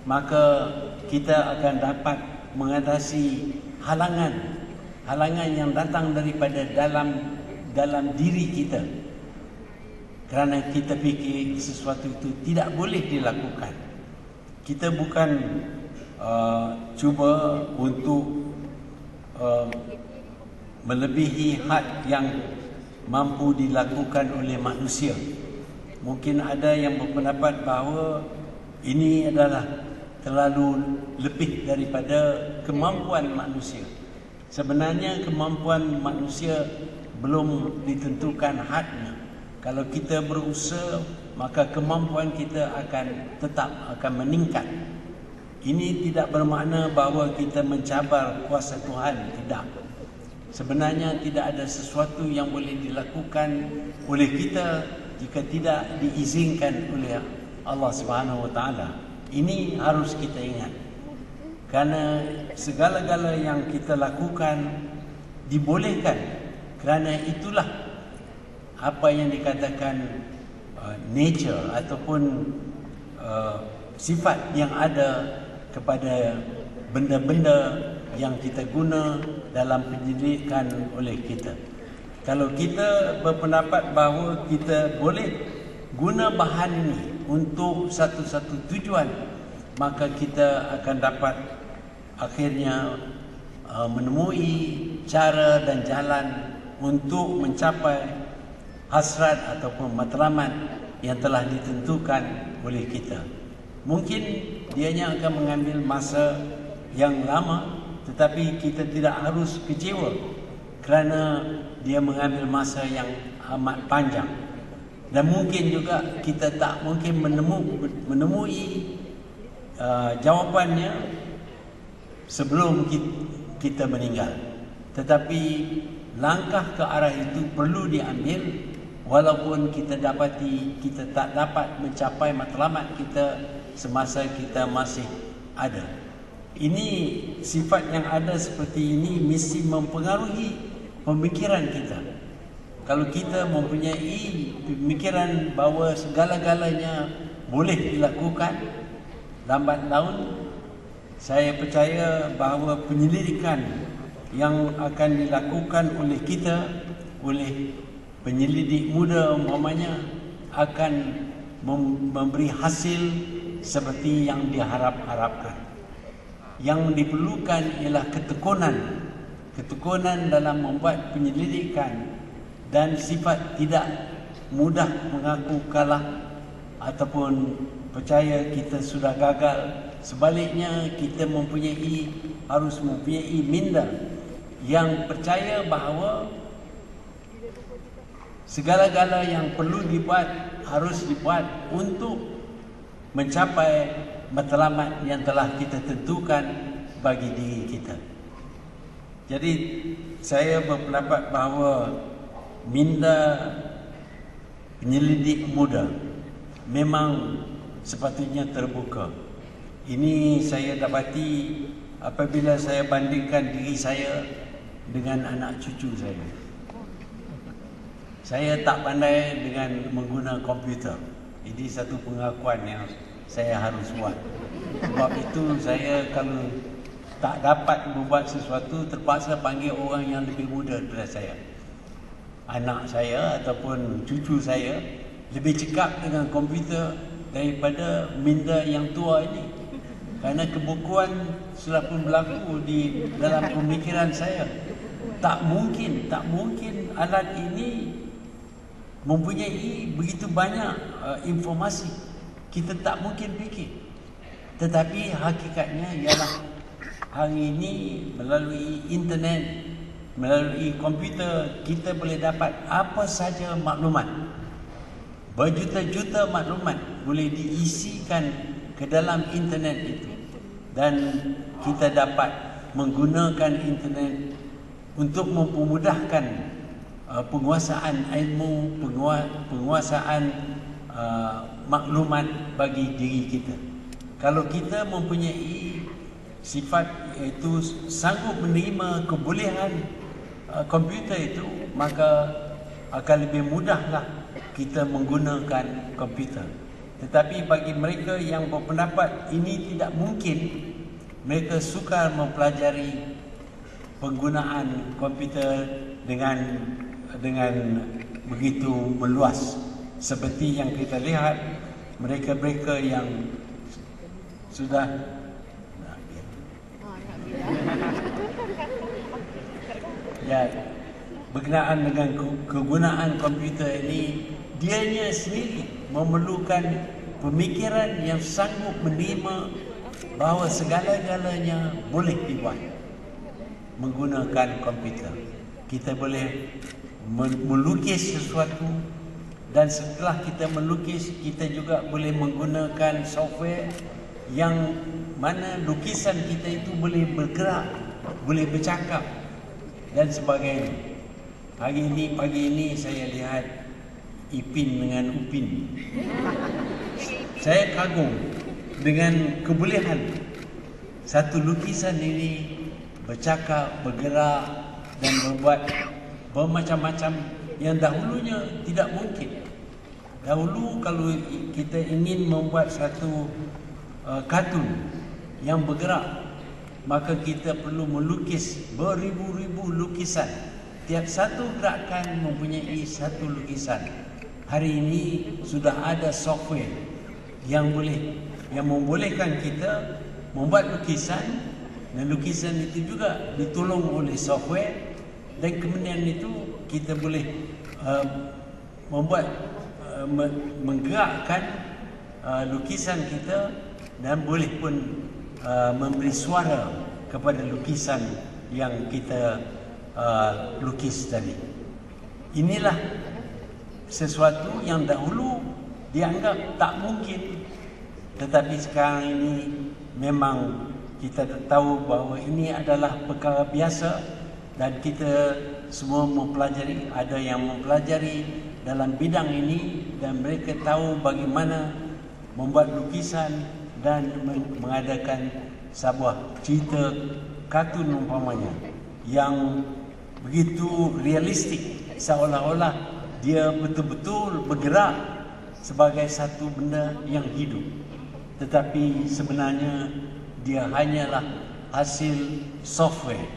maka kita akan dapat mengatasi halangan yang datang daripada dalam diri kita, kerana kita fikir sesuatu itu tidak boleh dilakukan. Kita bukan cuba untuk melebihi had yang mampu dilakukan oleh manusia. Mungkin ada yang berpendapat bahawa ini adalah terlalu lebih daripada kemampuan manusia. Sebenarnya kemampuan manusia belum ditentukan hadnya. Kalau kita berusaha, maka kemampuan kita tetap akan meningkat. Ini tidak bermakna bahawa kita mencabar kuasa Tuhan, tidak. Sebenarnya tidak ada sesuatu yang boleh dilakukan oleh kita jika tidak diizinkan oleh Allah Subhanahu Wa Taala. Ini harus kita ingat. kerana segala-gala yang kita lakukan dibolehkan, kerana itulah apa yang dikatakan nature ataupun sifat yang ada kepada benda-benda yang kita guna dalam penyelidikan oleh kita. Kalau kita berpendapat bahawa kita boleh guna bahan ini untuk satu-satu tujuan, maka kita akan dapat akhirnya menemui cara dan jalan untuk mencapai hasrat ataupun matlamat yang telah ditentukan oleh kita. Mungkin dianya akan mengambil masa yang lama, tetapi kita tidak harus kecewa kerana dia mengambil masa yang amat panjang. Dan mungkin juga kita tak mungkin menemui jawapannya sebelum kita meninggal. Tetapi langkah ke arah itu perlu diambil, walaupun kita dapati kita tak dapat mencapai matlamat kita semasa kita masih ada. Ini sifat yang ada seperti ini mesti mempengaruhi pemikiran kita. Kalau kita mempunyai pemikiran bahawa segala-galanya boleh dilakukan, lambat laun saya percaya bahawa penyelidikan yang akan dilakukan oleh kita, oleh penyelidik muda umpamanya, akan memberi hasil seperti yang diharap-harapkan. Yang diperlukan ialah ketekunan dalam membuat penyelidikan dan sifat tidak mudah mengaku kalah ataupun percaya kita sudah gagal. Sebaliknya, kita harus mempunyai minda yang percaya bahawa segala-gala yang perlu dibuat harus dibuat untuk mencapai matlamat yang telah kita tentukan bagi diri kita. Jadi saya berpendapat bahawa minda penyelidik muda memang sepatutnya terbuka. Ini saya dapati apabila saya bandingkan diri saya dengan anak cucu saya. Saya tak pandai dengan menggunakan komputer. Ini satu pengakuan yang saya harus buat. Sebab itu saya kalau tak dapat membuat sesuatu, terpaksa panggil orang yang lebih muda daripada saya. Anak saya ataupun cucu saya lebih cekap dengan komputer daripada minda yang tua ini. Kerana kebukuan sudah pun berlaku di dalam pemikiran saya. Tak mungkin alat ini mempunyai begitu banyak informasi. Kita tak mungkin fikir. Tetapi hakikatnya ialah hari ini melalui internet, melalui komputer, kita boleh dapat apa saja maklumat. Berjuta-juta maklumat boleh diisikan ke dalam internet itu. Dan kita dapat menggunakan internet untuk mempermudahkan penguasaan ilmu, penguasaan maklumat bagi diri kita. Kalau kita mempunyai sifat iaitu sanggup menerima kebolehan komputer itu, maka akan lebih mudahlah kita menggunakan komputer. Tetapi bagi mereka yang berpendapat ini tidak mungkin, mereka sukar mempelajari penggunaan komputer dengan begitu meluas. Seperti yang kita lihat, mereka-mereka yang sudah berkenaan dengan kegunaan komputer ini, dianya sendiri memerlukan pemikiran yang sanggup menerima bahawa segala-galanya boleh dibuat menggunakan komputer. Kita boleh melukis sesuatu, dan setelah kita melukis, kita juga boleh menggunakan software yang mana lukisan kita itu boleh bergerak, boleh bercakap dan sebagainya. Hari ini, pagi ini saya lihat Ipin dengan Upin. Saya kagum dengan kebolehan satu lukisan ini bercakap, bergerak dan berbuat bermacam-macam yang dahulunya tidak mungkin. Dahulu kalau kita ingin membuat satu kartun yang bergerak, maka kita perlu melukis beribu-ribu lukisan. Tiap satu gerakan mempunyai satu lukisan. Hari ini sudah ada software yang membolehkan kita membuat lukisan, dan lukisan itu juga ditolong oleh software, dan kemudian itu kita boleh menggerakkan lukisan kita, dan boleh pun memberi suara kepada lukisan yang kita lukis tadi. Inilah sesuatu yang dahulu dianggap tak mungkin, tetapi sekarang ini memang kita tahu bahawa ini adalah perkara biasa, dan kita semua mempelajari. Ada yang mempelajari dalam bidang ini, dan mereka tahu bagaimana membuat lukisan dan mengadakan sebuah cerita kartun umpamanya yang begitu realistik, seolah-olah dia betul-betul bergerak sebagai satu benda yang hidup, tetapi sebenarnya dia hanyalah hasil software.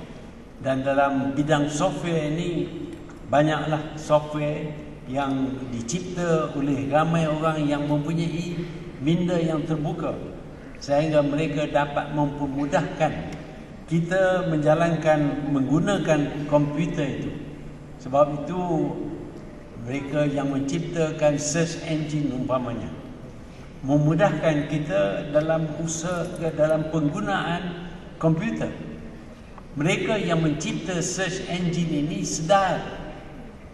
Dan dalam bidang software ini banyaklah software yang dicipta oleh ramai orang yang mempunyai minda yang terbuka, sehingga mereka dapat mempermudahkan kita menggunakan komputer itu. Sebab itu mereka yang menciptakan search engine umpamanya memudahkan kita dalam penggunaan komputer. Mereka yang mencipta search engine ini sedar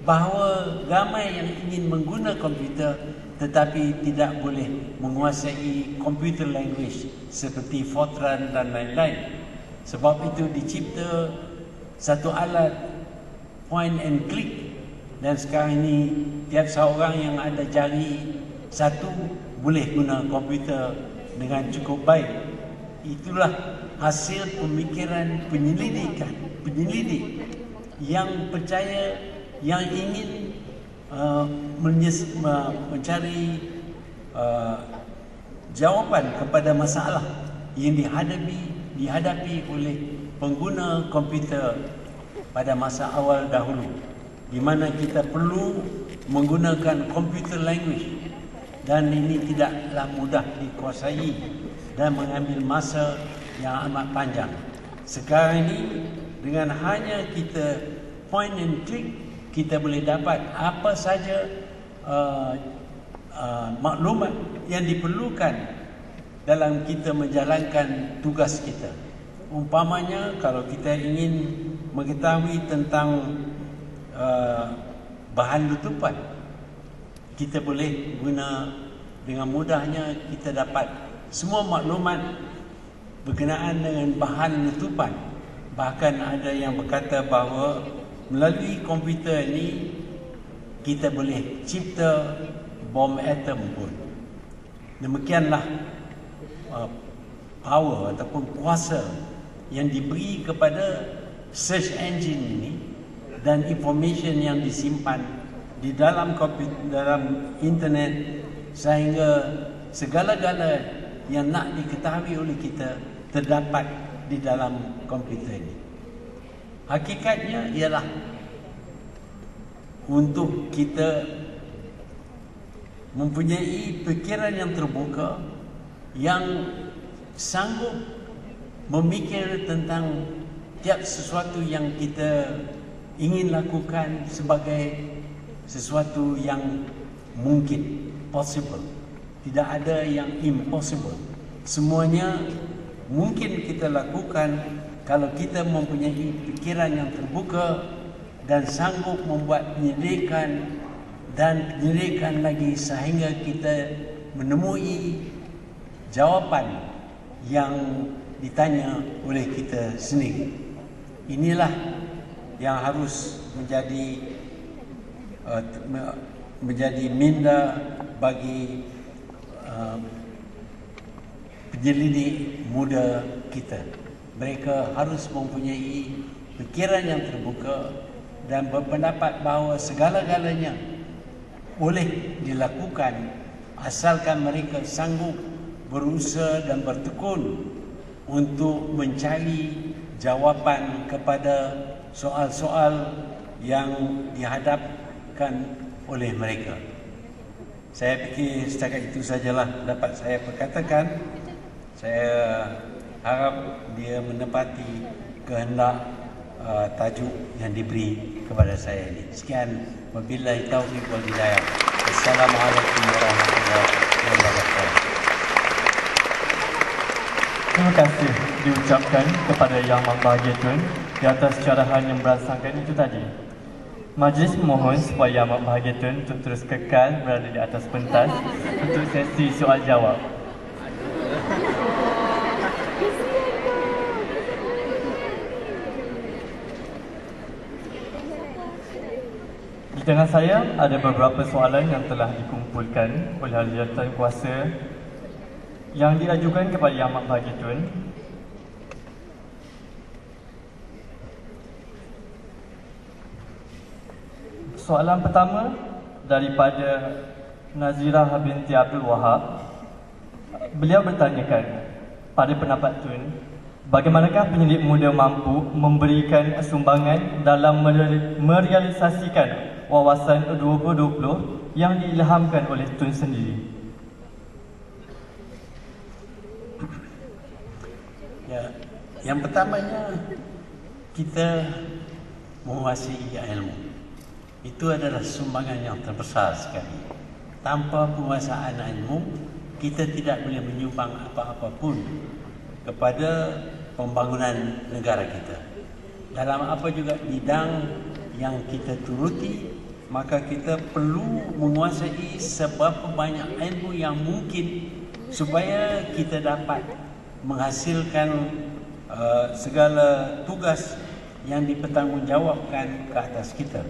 bahawa ramai yang ingin menggunakan komputer tetapi tidak boleh menguasai computer language seperti Fortran dan lain-lain. Sebab itu dicipta satu alat point and click, dan sekarang ini tiap seorang yang ada jari satu boleh guna komputer dengan cukup baik. Itulah hasil pemikiran penyelidik yang percaya, yang ingin mencari jawapan kepada masalah yang dihadapi oleh pengguna komputer pada masa awal dahulu, di mana kita perlu menggunakan computer language, dan ini tidaklah mudah dikuasai dan mengambil masa yang amat panjang. Sekarang ini dengan hanya kita point and click, kita boleh dapat apa saja maklumat yang diperlukan dalam kita menjalankan tugas kita. Umpamanya kalau kita ingin mengetahui tentang bahan letupan, kita boleh guna dengan mudahnya, kita dapat semua maklumat berkenaan dengan bahan letupan. Bahkan ada yang berkata bahawa melalui komputer ini kita boleh cipta bom atom pun. Demikianlah power ataupun kuasa yang diberi kepada search engine ini, dan information yang disimpan di dalam internet, sehingga segala-gala yang nak diketahui oleh kita terdapat di dalam komputer ini. Hakikatnya ialah untuk kita mempunyai fikiran yang terbuka, yang sanggup memikir tentang tiap sesuatu yang kita ingin lakukan sebagai sesuatu yang mungkin, possible. Tidak ada yang impossible. Semuanya mungkin kita lakukan kalau kita mempunyai fikiran yang terbuka dan sanggup membuat penyelidikan dan penyelidikan lagi, sehingga kita menemui jawapan yang ditanya oleh kita sendiri. Inilah yang harus menjadi minda bagi penyelidik muda kita. Mereka harus mempunyai fikiran yang terbuka dan berpendapat bahawa segala-galanya boleh dilakukan asalkan mereka sanggup berusaha dan bertekun untuk mencari jawapan kepada soal-soal yang dihadapkan oleh mereka. Saya fikir setakat itu sajalah dapat saya perkatakan. Saya harap dia menepati kehendak tajuk yang diberi kepada saya ini. Sekian, wabillahi taufiq wal hidayah. Assalamualaikum warahmatullahi wabarakatuh. Terima kasih diucapkan kepada Yang Berbahagia Tun di atas syarahan yang merangsangkan itu tadi. Majlis memohon supaya Yang Berbahagia Tun untuk terus kekal berada di atas pentas untuk sesi soal jawab. Di tengah saya ada beberapa soalan yang telah dikumpulkan oleh ahli jawatan kuasa yang diajukan kepada Yang Berbahagia Tun. Soalan pertama daripada Nazirah binti Abdul Wahab. Beliau bertanyakan, pada pendapat Tun, bagaimanakah penyelidik muda mampu memberikan sumbangan dalam merealisasikan wawasan 2020 yang diilhamkan oleh Tun sendiri? Ya, yang pertamanya, kita menguasai ilmu. Itu adalah sumbangan yang terbesar sekali. Tanpa penguasaan ilmu, kita tidak boleh menyumbang apa-apa pun kepada pembangunan negara kita. Dalam apa juga bidang yang kita turuti, maka kita perlu menguasai seberapa banyak ilmu yang mungkin supaya kita dapat menghasilkan segala tugas yang dipertanggungjawabkan ke atas kita.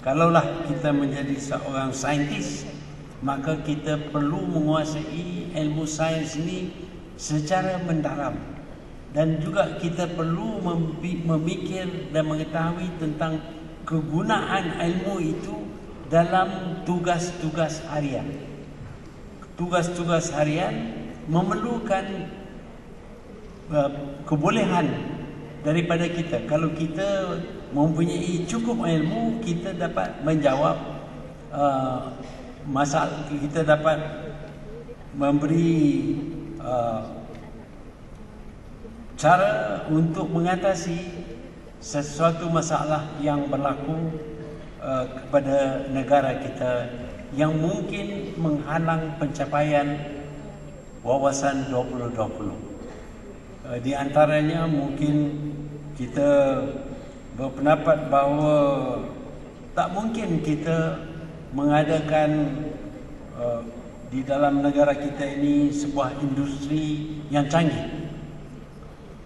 Kalaulah kita menjadi seorang saintis, maka kita perlu menguasai ilmu sains ini secara mendalam. Dan juga kita perlu memikir dan mengetahui tentang kegunaan ilmu itu dalam tugas-tugas harian. Tugas-tugas harian memerlukan kebolehan daripada kita. Kalau kita mempunyai cukup ilmu, kita dapat menjawab masalah, kita dapat memberi cara untuk mengatasi sesuatu masalah yang berlaku kepada negara kita yang mungkin menghalang pencapaian wawasan 2020. Di antaranya mungkin kita berpendapat bahawa tak mungkin kita mengadakan di dalam negara kita ini sebuah industri yang canggih.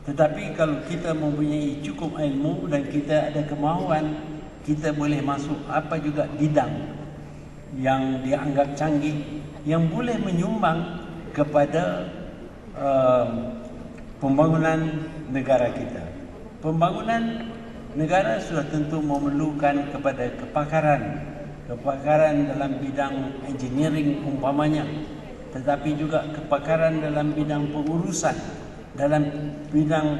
Tetapi kalau kita mempunyai cukup ilmu dan kita ada kemahuan, kita boleh masuk apa juga bidang yang dianggap canggih yang boleh menyumbang kepada pembangunan negara kita. Pembangunan negara sudah tentu memerlukan kepada kepakaran dalam bidang engineering umpamanya, tetapi juga kepakaran dalam bidang pengurusan, dalam bidang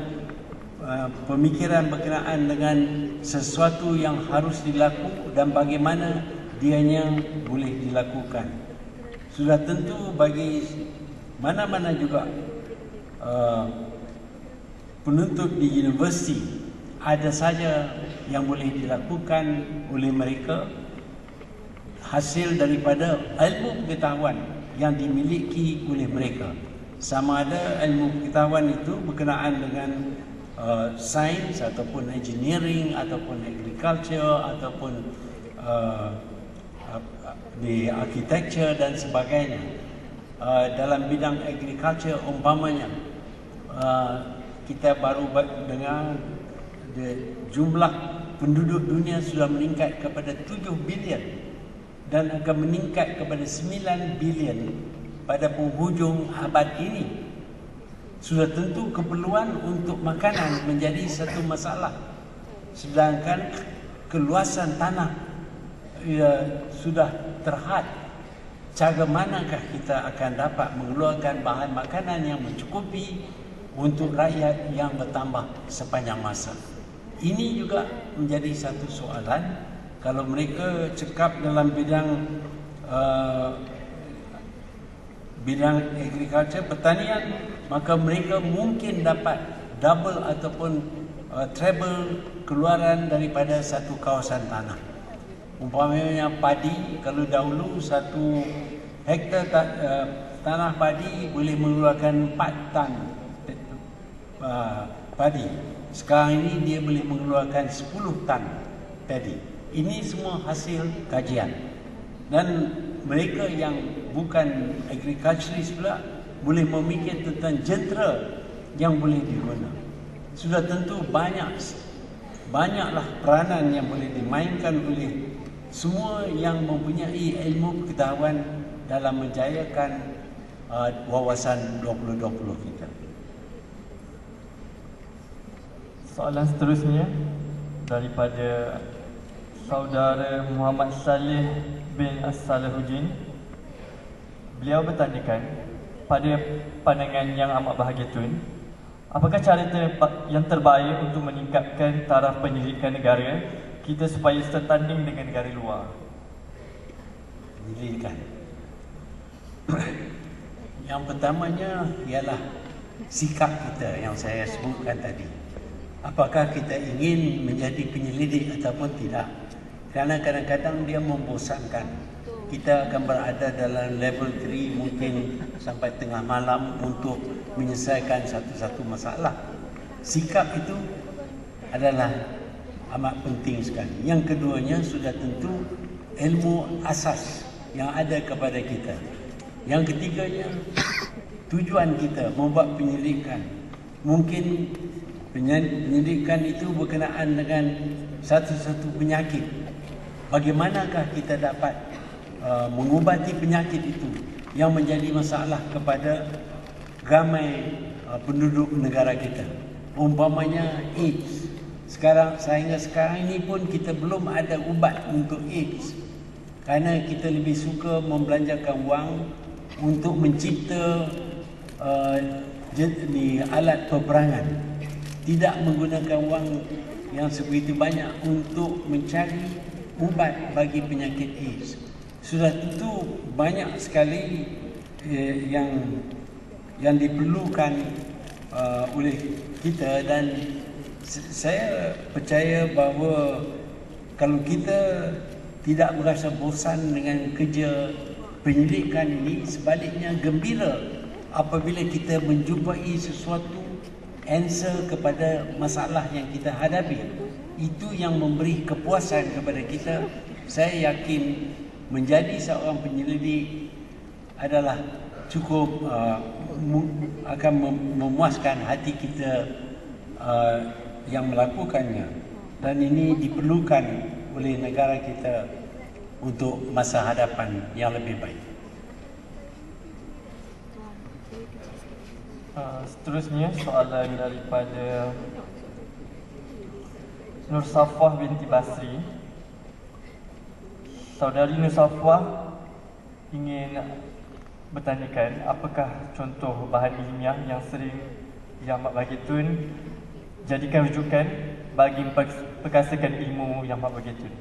pemikiran berkenaan dengan sesuatu yang harus dilakukan dan bagaimana dianya boleh dilakukan. Sudah tentu bagi mana-mana juga penuntut di universiti, ada saja yang boleh dilakukan oleh mereka hasil daripada ilmu pengetahuan yang dimiliki oleh mereka. Sama ada ilmu pengetahuan itu berkenaan dengan sains ataupun engineering ataupun agriculture ataupun di architecture dan sebagainya. Dalam bidang agriculture umpamanya, kita baru dengar jumlah penduduk dunia sudah meningkat kepada 7 bilion dan akan meningkat kepada 9 bilion pada penghujung abad ini. Sudah tentu keperluan untuk makanan menjadi satu masalah. Sedangkan keluasan tanah sudah terhad. Cara manakah kita akan dapat mengeluarkan bahan makanan yang mencukupi untuk rakyat yang bertambah sepanjang masa? Ini juga menjadi satu soalan. Kalau mereka cakap dalam bidang agriculture, pertanian, maka mereka mungkin dapat double ataupun treble keluaran daripada satu kawasan tanah. Umpamanya padi, kalau dahulu 1 hektar tanah padi boleh mengeluarkan 4 tan padi. Sekarang ini dia boleh mengeluarkan 10 tan padi. Ini semua hasil kajian. Dan mereka yang bukan agriculturist pula boleh memikir tentang jentera yang boleh diguna. Sudah tentu banyaklah peranan yang boleh dimainkan oleh semua yang mempunyai ilmu pengetahuan dalam menjayakan wawasan 2020 kita. Soalan seterusnya daripada saudara Muhammad Saleh bin As-Salahuddin. Beliau bertanyakan, pada pandangan yang amat bahagia Tun, apakah cara yang terbaik untuk meningkatkan taraf penyelidikan negara kita supaya setanding dengan negara luar? Penyelidikan. Yang pertamanya ialah sikap kita yang saya sebutkan tadi. Apakah kita ingin menjadi penyelidik ataupun tidak? Kerana kadang-kadang dia membosankan. Kita akan berada dalam level 3 mungkin sampai tengah malam untuk menyelesaikan satu-satu masalah. Sikap itu adalah amat penting sekali. Yang keduanya sudah tentu ilmu asas yang ada kepada kita. Yang ketiganya tujuan kita membuat penyelidikan. Mungkin penyelidikan itu berkenaan dengan satu-satu penyakit. Bagaimanakah kita dapat mengubati penyakit itu yang menjadi masalah kepada ramai penduduk negara kita. Umpamanya AIDS. Sehingga sekarang ini pun kita belum ada ubat untuk AIDS. Kerana kita lebih suka membelanjakan wang untuk mencipta alat peperangan. Tidak menggunakan wang yang sebegitu banyak untuk mencari ubat bagi penyakit AIDS. Sudah tentu banyak sekali yang diperlukan oleh kita, dan saya percaya bahawa kalau kita tidak merasa bosan dengan kerja penyelidikan ini, sebaliknya gembira apabila kita menjumpai sesuatu answer kepada masalah yang kita hadapi. Itu yang memberi kepuasan kepada kita. Saya yakin menjadi seorang penyelidik adalah cukup akan memuaskan hati kita yang melakukannya, dan ini diperlukan oleh negara kita untuk masa hadapan yang lebih baik. Seterusnya soalan daripada Nur Safwah binti Basri. Saudari Nur Safwah ingin bertanyakan, apakah contoh bahan ilmiah yang sering Yang Mak Bahagia Tun jadikan rujukan bagi perkasakan ilmu Yang Mak Bahagia Tun?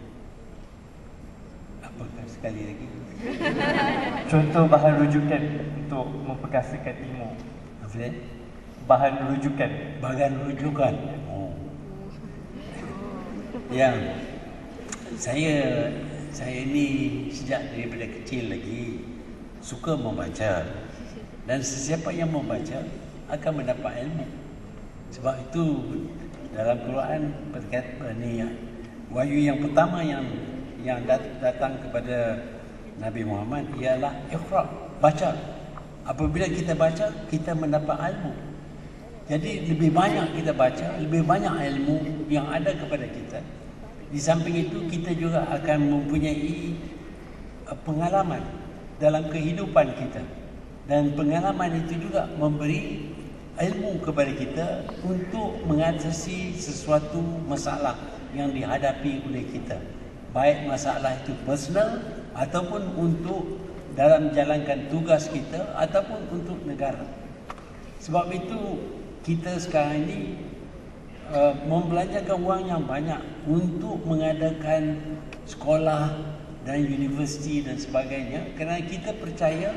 Apakah sekali lagi? Contoh bahan rujukan untuk memperkasakan ilmu. Apa dia? Bahan rujukan. Bahan rujukan. Oh. Yang saya ni sejak daripada kecil lagi suka membaca, dan sesiapa yang membaca akan mendapat ilmu. Sebab itu dalam Quran berkata ni, wahyu yang pertama yang datang kepada Nabi Muhammad ialah Iqra, baca. Apabila kita baca, kita mendapat ilmu. Jadi lebih banyak kita baca, lebih banyak ilmu yang ada kepada kita. Di samping itu, kita juga akan mempunyai pengalaman dalam kehidupan kita. Dan pengalaman itu juga memberi ilmu kepada kita untuk mengatasi sesuatu masalah yang dihadapi oleh kita, baik masalah itu personal ataupun untuk dalam menjalankan tugas kita ataupun untuk negara. Sebab itu kita sekarang ini membelanjakan wang yang banyak untuk mengadakan sekolah dan universiti dan sebagainya, kerana kita percaya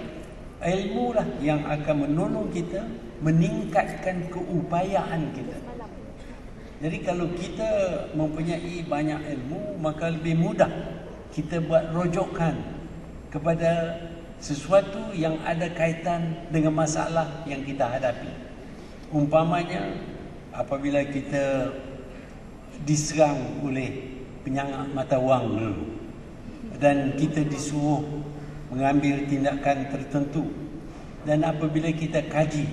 ilmu lah yang akan menolong kita meningkatkan keupayaan kita. Jadi kalau kita mempunyai banyak ilmu, maka lebih mudah kita buat rojokan kepada sesuatu yang ada kaitan dengan masalah yang kita hadapi. Umpamanya apabila kita diserang oleh penyangak mata wang dulu dan kita disuruh mengambil tindakan tertentu, dan apabila kita kaji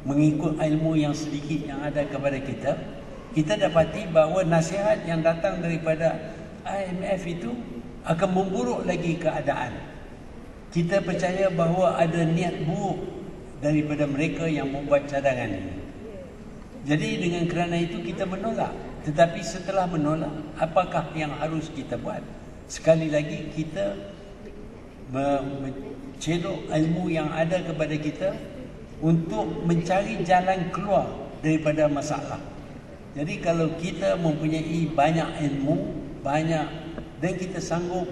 mengikut ilmu yang sedikit yang ada kepada kita, kita dapati bahawa nasihat yang datang daripada IMF itu akan memburuk lagi keadaan. Kita percaya bahawa ada niat buruk daripada mereka yang membuat cadangan ini. Jadi dengan kerana itu kita menolak. Tetapi setelah menolak, apakah yang harus kita buat? Sekali lagi kita mencedok ilmu yang ada kepada kita untuk mencari jalan keluar daripada masalah. Jadi kalau kita mempunyai banyak ilmu, dan kita sanggup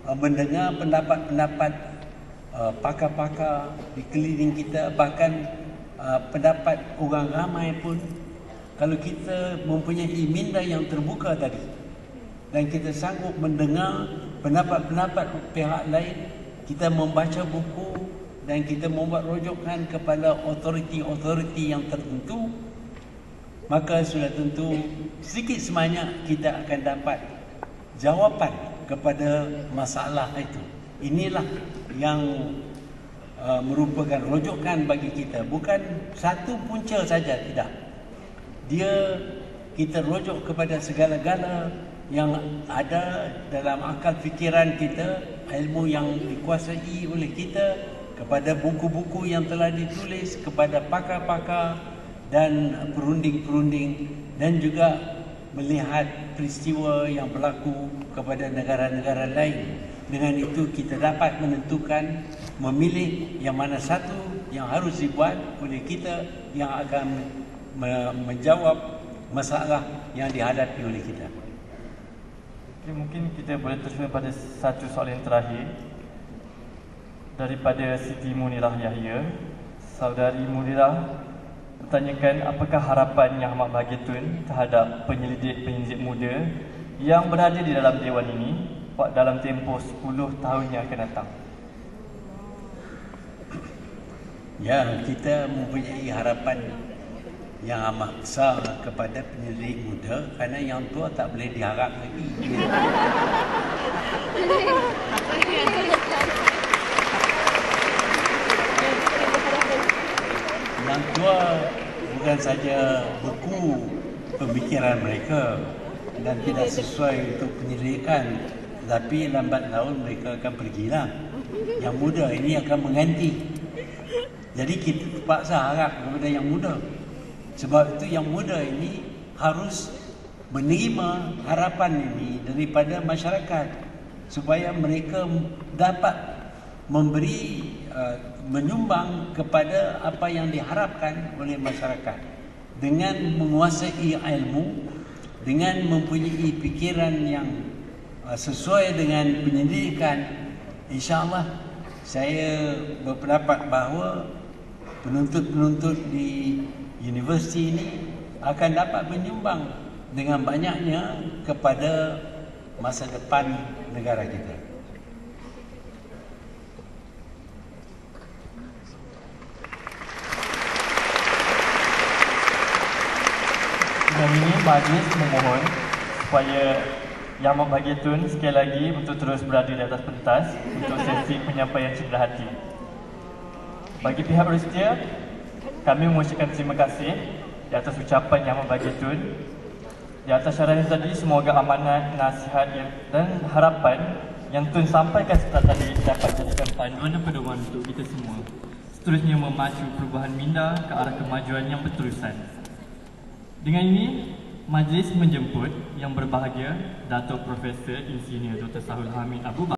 mendengar pendapat-pendapat pakar-pakar di keliling kita, bahkan pendapat orang ramai pun, kalau kita mempunyai minda yang terbuka tadi dan kita sanggup mendengar pendapat-pendapat pihak lain, kita membaca buku dan kita membuat rujukan kepada otoriti-otoriti yang tertentu, maka sudah tentu sedikit sebanyak kita akan dapat jawapan kepada masalah itu. Inilah yang merupakan rujukan bagi kita, bukan satu punca saja, tidak. Dia kita rujuk kepada segala-gala yang ada dalam akal fikiran kita, ilmu yang dikuasai oleh kita, kepada buku-buku yang telah ditulis, kepada pakar-pakar dan perunding-perunding, dan juga melihat peristiwa yang berlaku kepada negara-negara lain. Dengan itu kita dapat menentukan, memilih yang mana satu yang harus dibuat oleh kita yang akan menjawab masalah yang dihadapi oleh kita. Okay, mungkin kita boleh teruskan pada satu soalan yang terakhir daripada Siti Munirah Yahya. Saudari Munirah bertanyakan, apakah harapan Yang Amat Bahagia Tun terhadap penyelidik-penyelidik muda yang berada di dalam Dewan ini dalam tempoh 10 tahun yang akan datang? Ya, kita mempunyai harapan yang amat besar kepada penyelidik muda, kerana yang tua tak boleh diharap lagi. Yang tua bukan saja buku pemikiran mereka dan tidak sesuai untuk penyelidikan, tapi lambat laun mereka akan pergilah. Yang muda ini akan mengganti. Jadi kita terpaksa harap kepada yang muda. Sebab itu yang muda ini harus menerima harapan ini daripada masyarakat, supaya mereka dapat memberi menyumbang kepada apa yang diharapkan oleh masyarakat dengan menguasai ilmu, dengan mempunyai pikiran yang sesuai dengan pendidikan. InsyaAllah saya berpendapat bahawa penuntut-penuntut di universiti ini akan dapat menyumbang dengan banyaknya kepada masa depan negara kita. Dan ini majlis memohon supaya Yang Amat Bahagia Tun sekali lagi untuk terus berada di atas pentas untuk sesi penyampaian cendelah hati. Bagi pihak bersedia, kami mengucapkan terima kasih di atas ucapan Yang Amat Bahagia Tun. Di atas syarahan tadi, semoga amanat, nasihat dan harapan yang Tun sampaikan setelah tadi dapat jadikan panduan dan pedoman untuk kita semua. seterusnya memacu perubahan minda ke arah kemajuan yang berterusan. Dengan ini, majlis menjemput yang berbahagia Dato' Profesor Insinyur Dr. Sahul Hamid Abu Bakar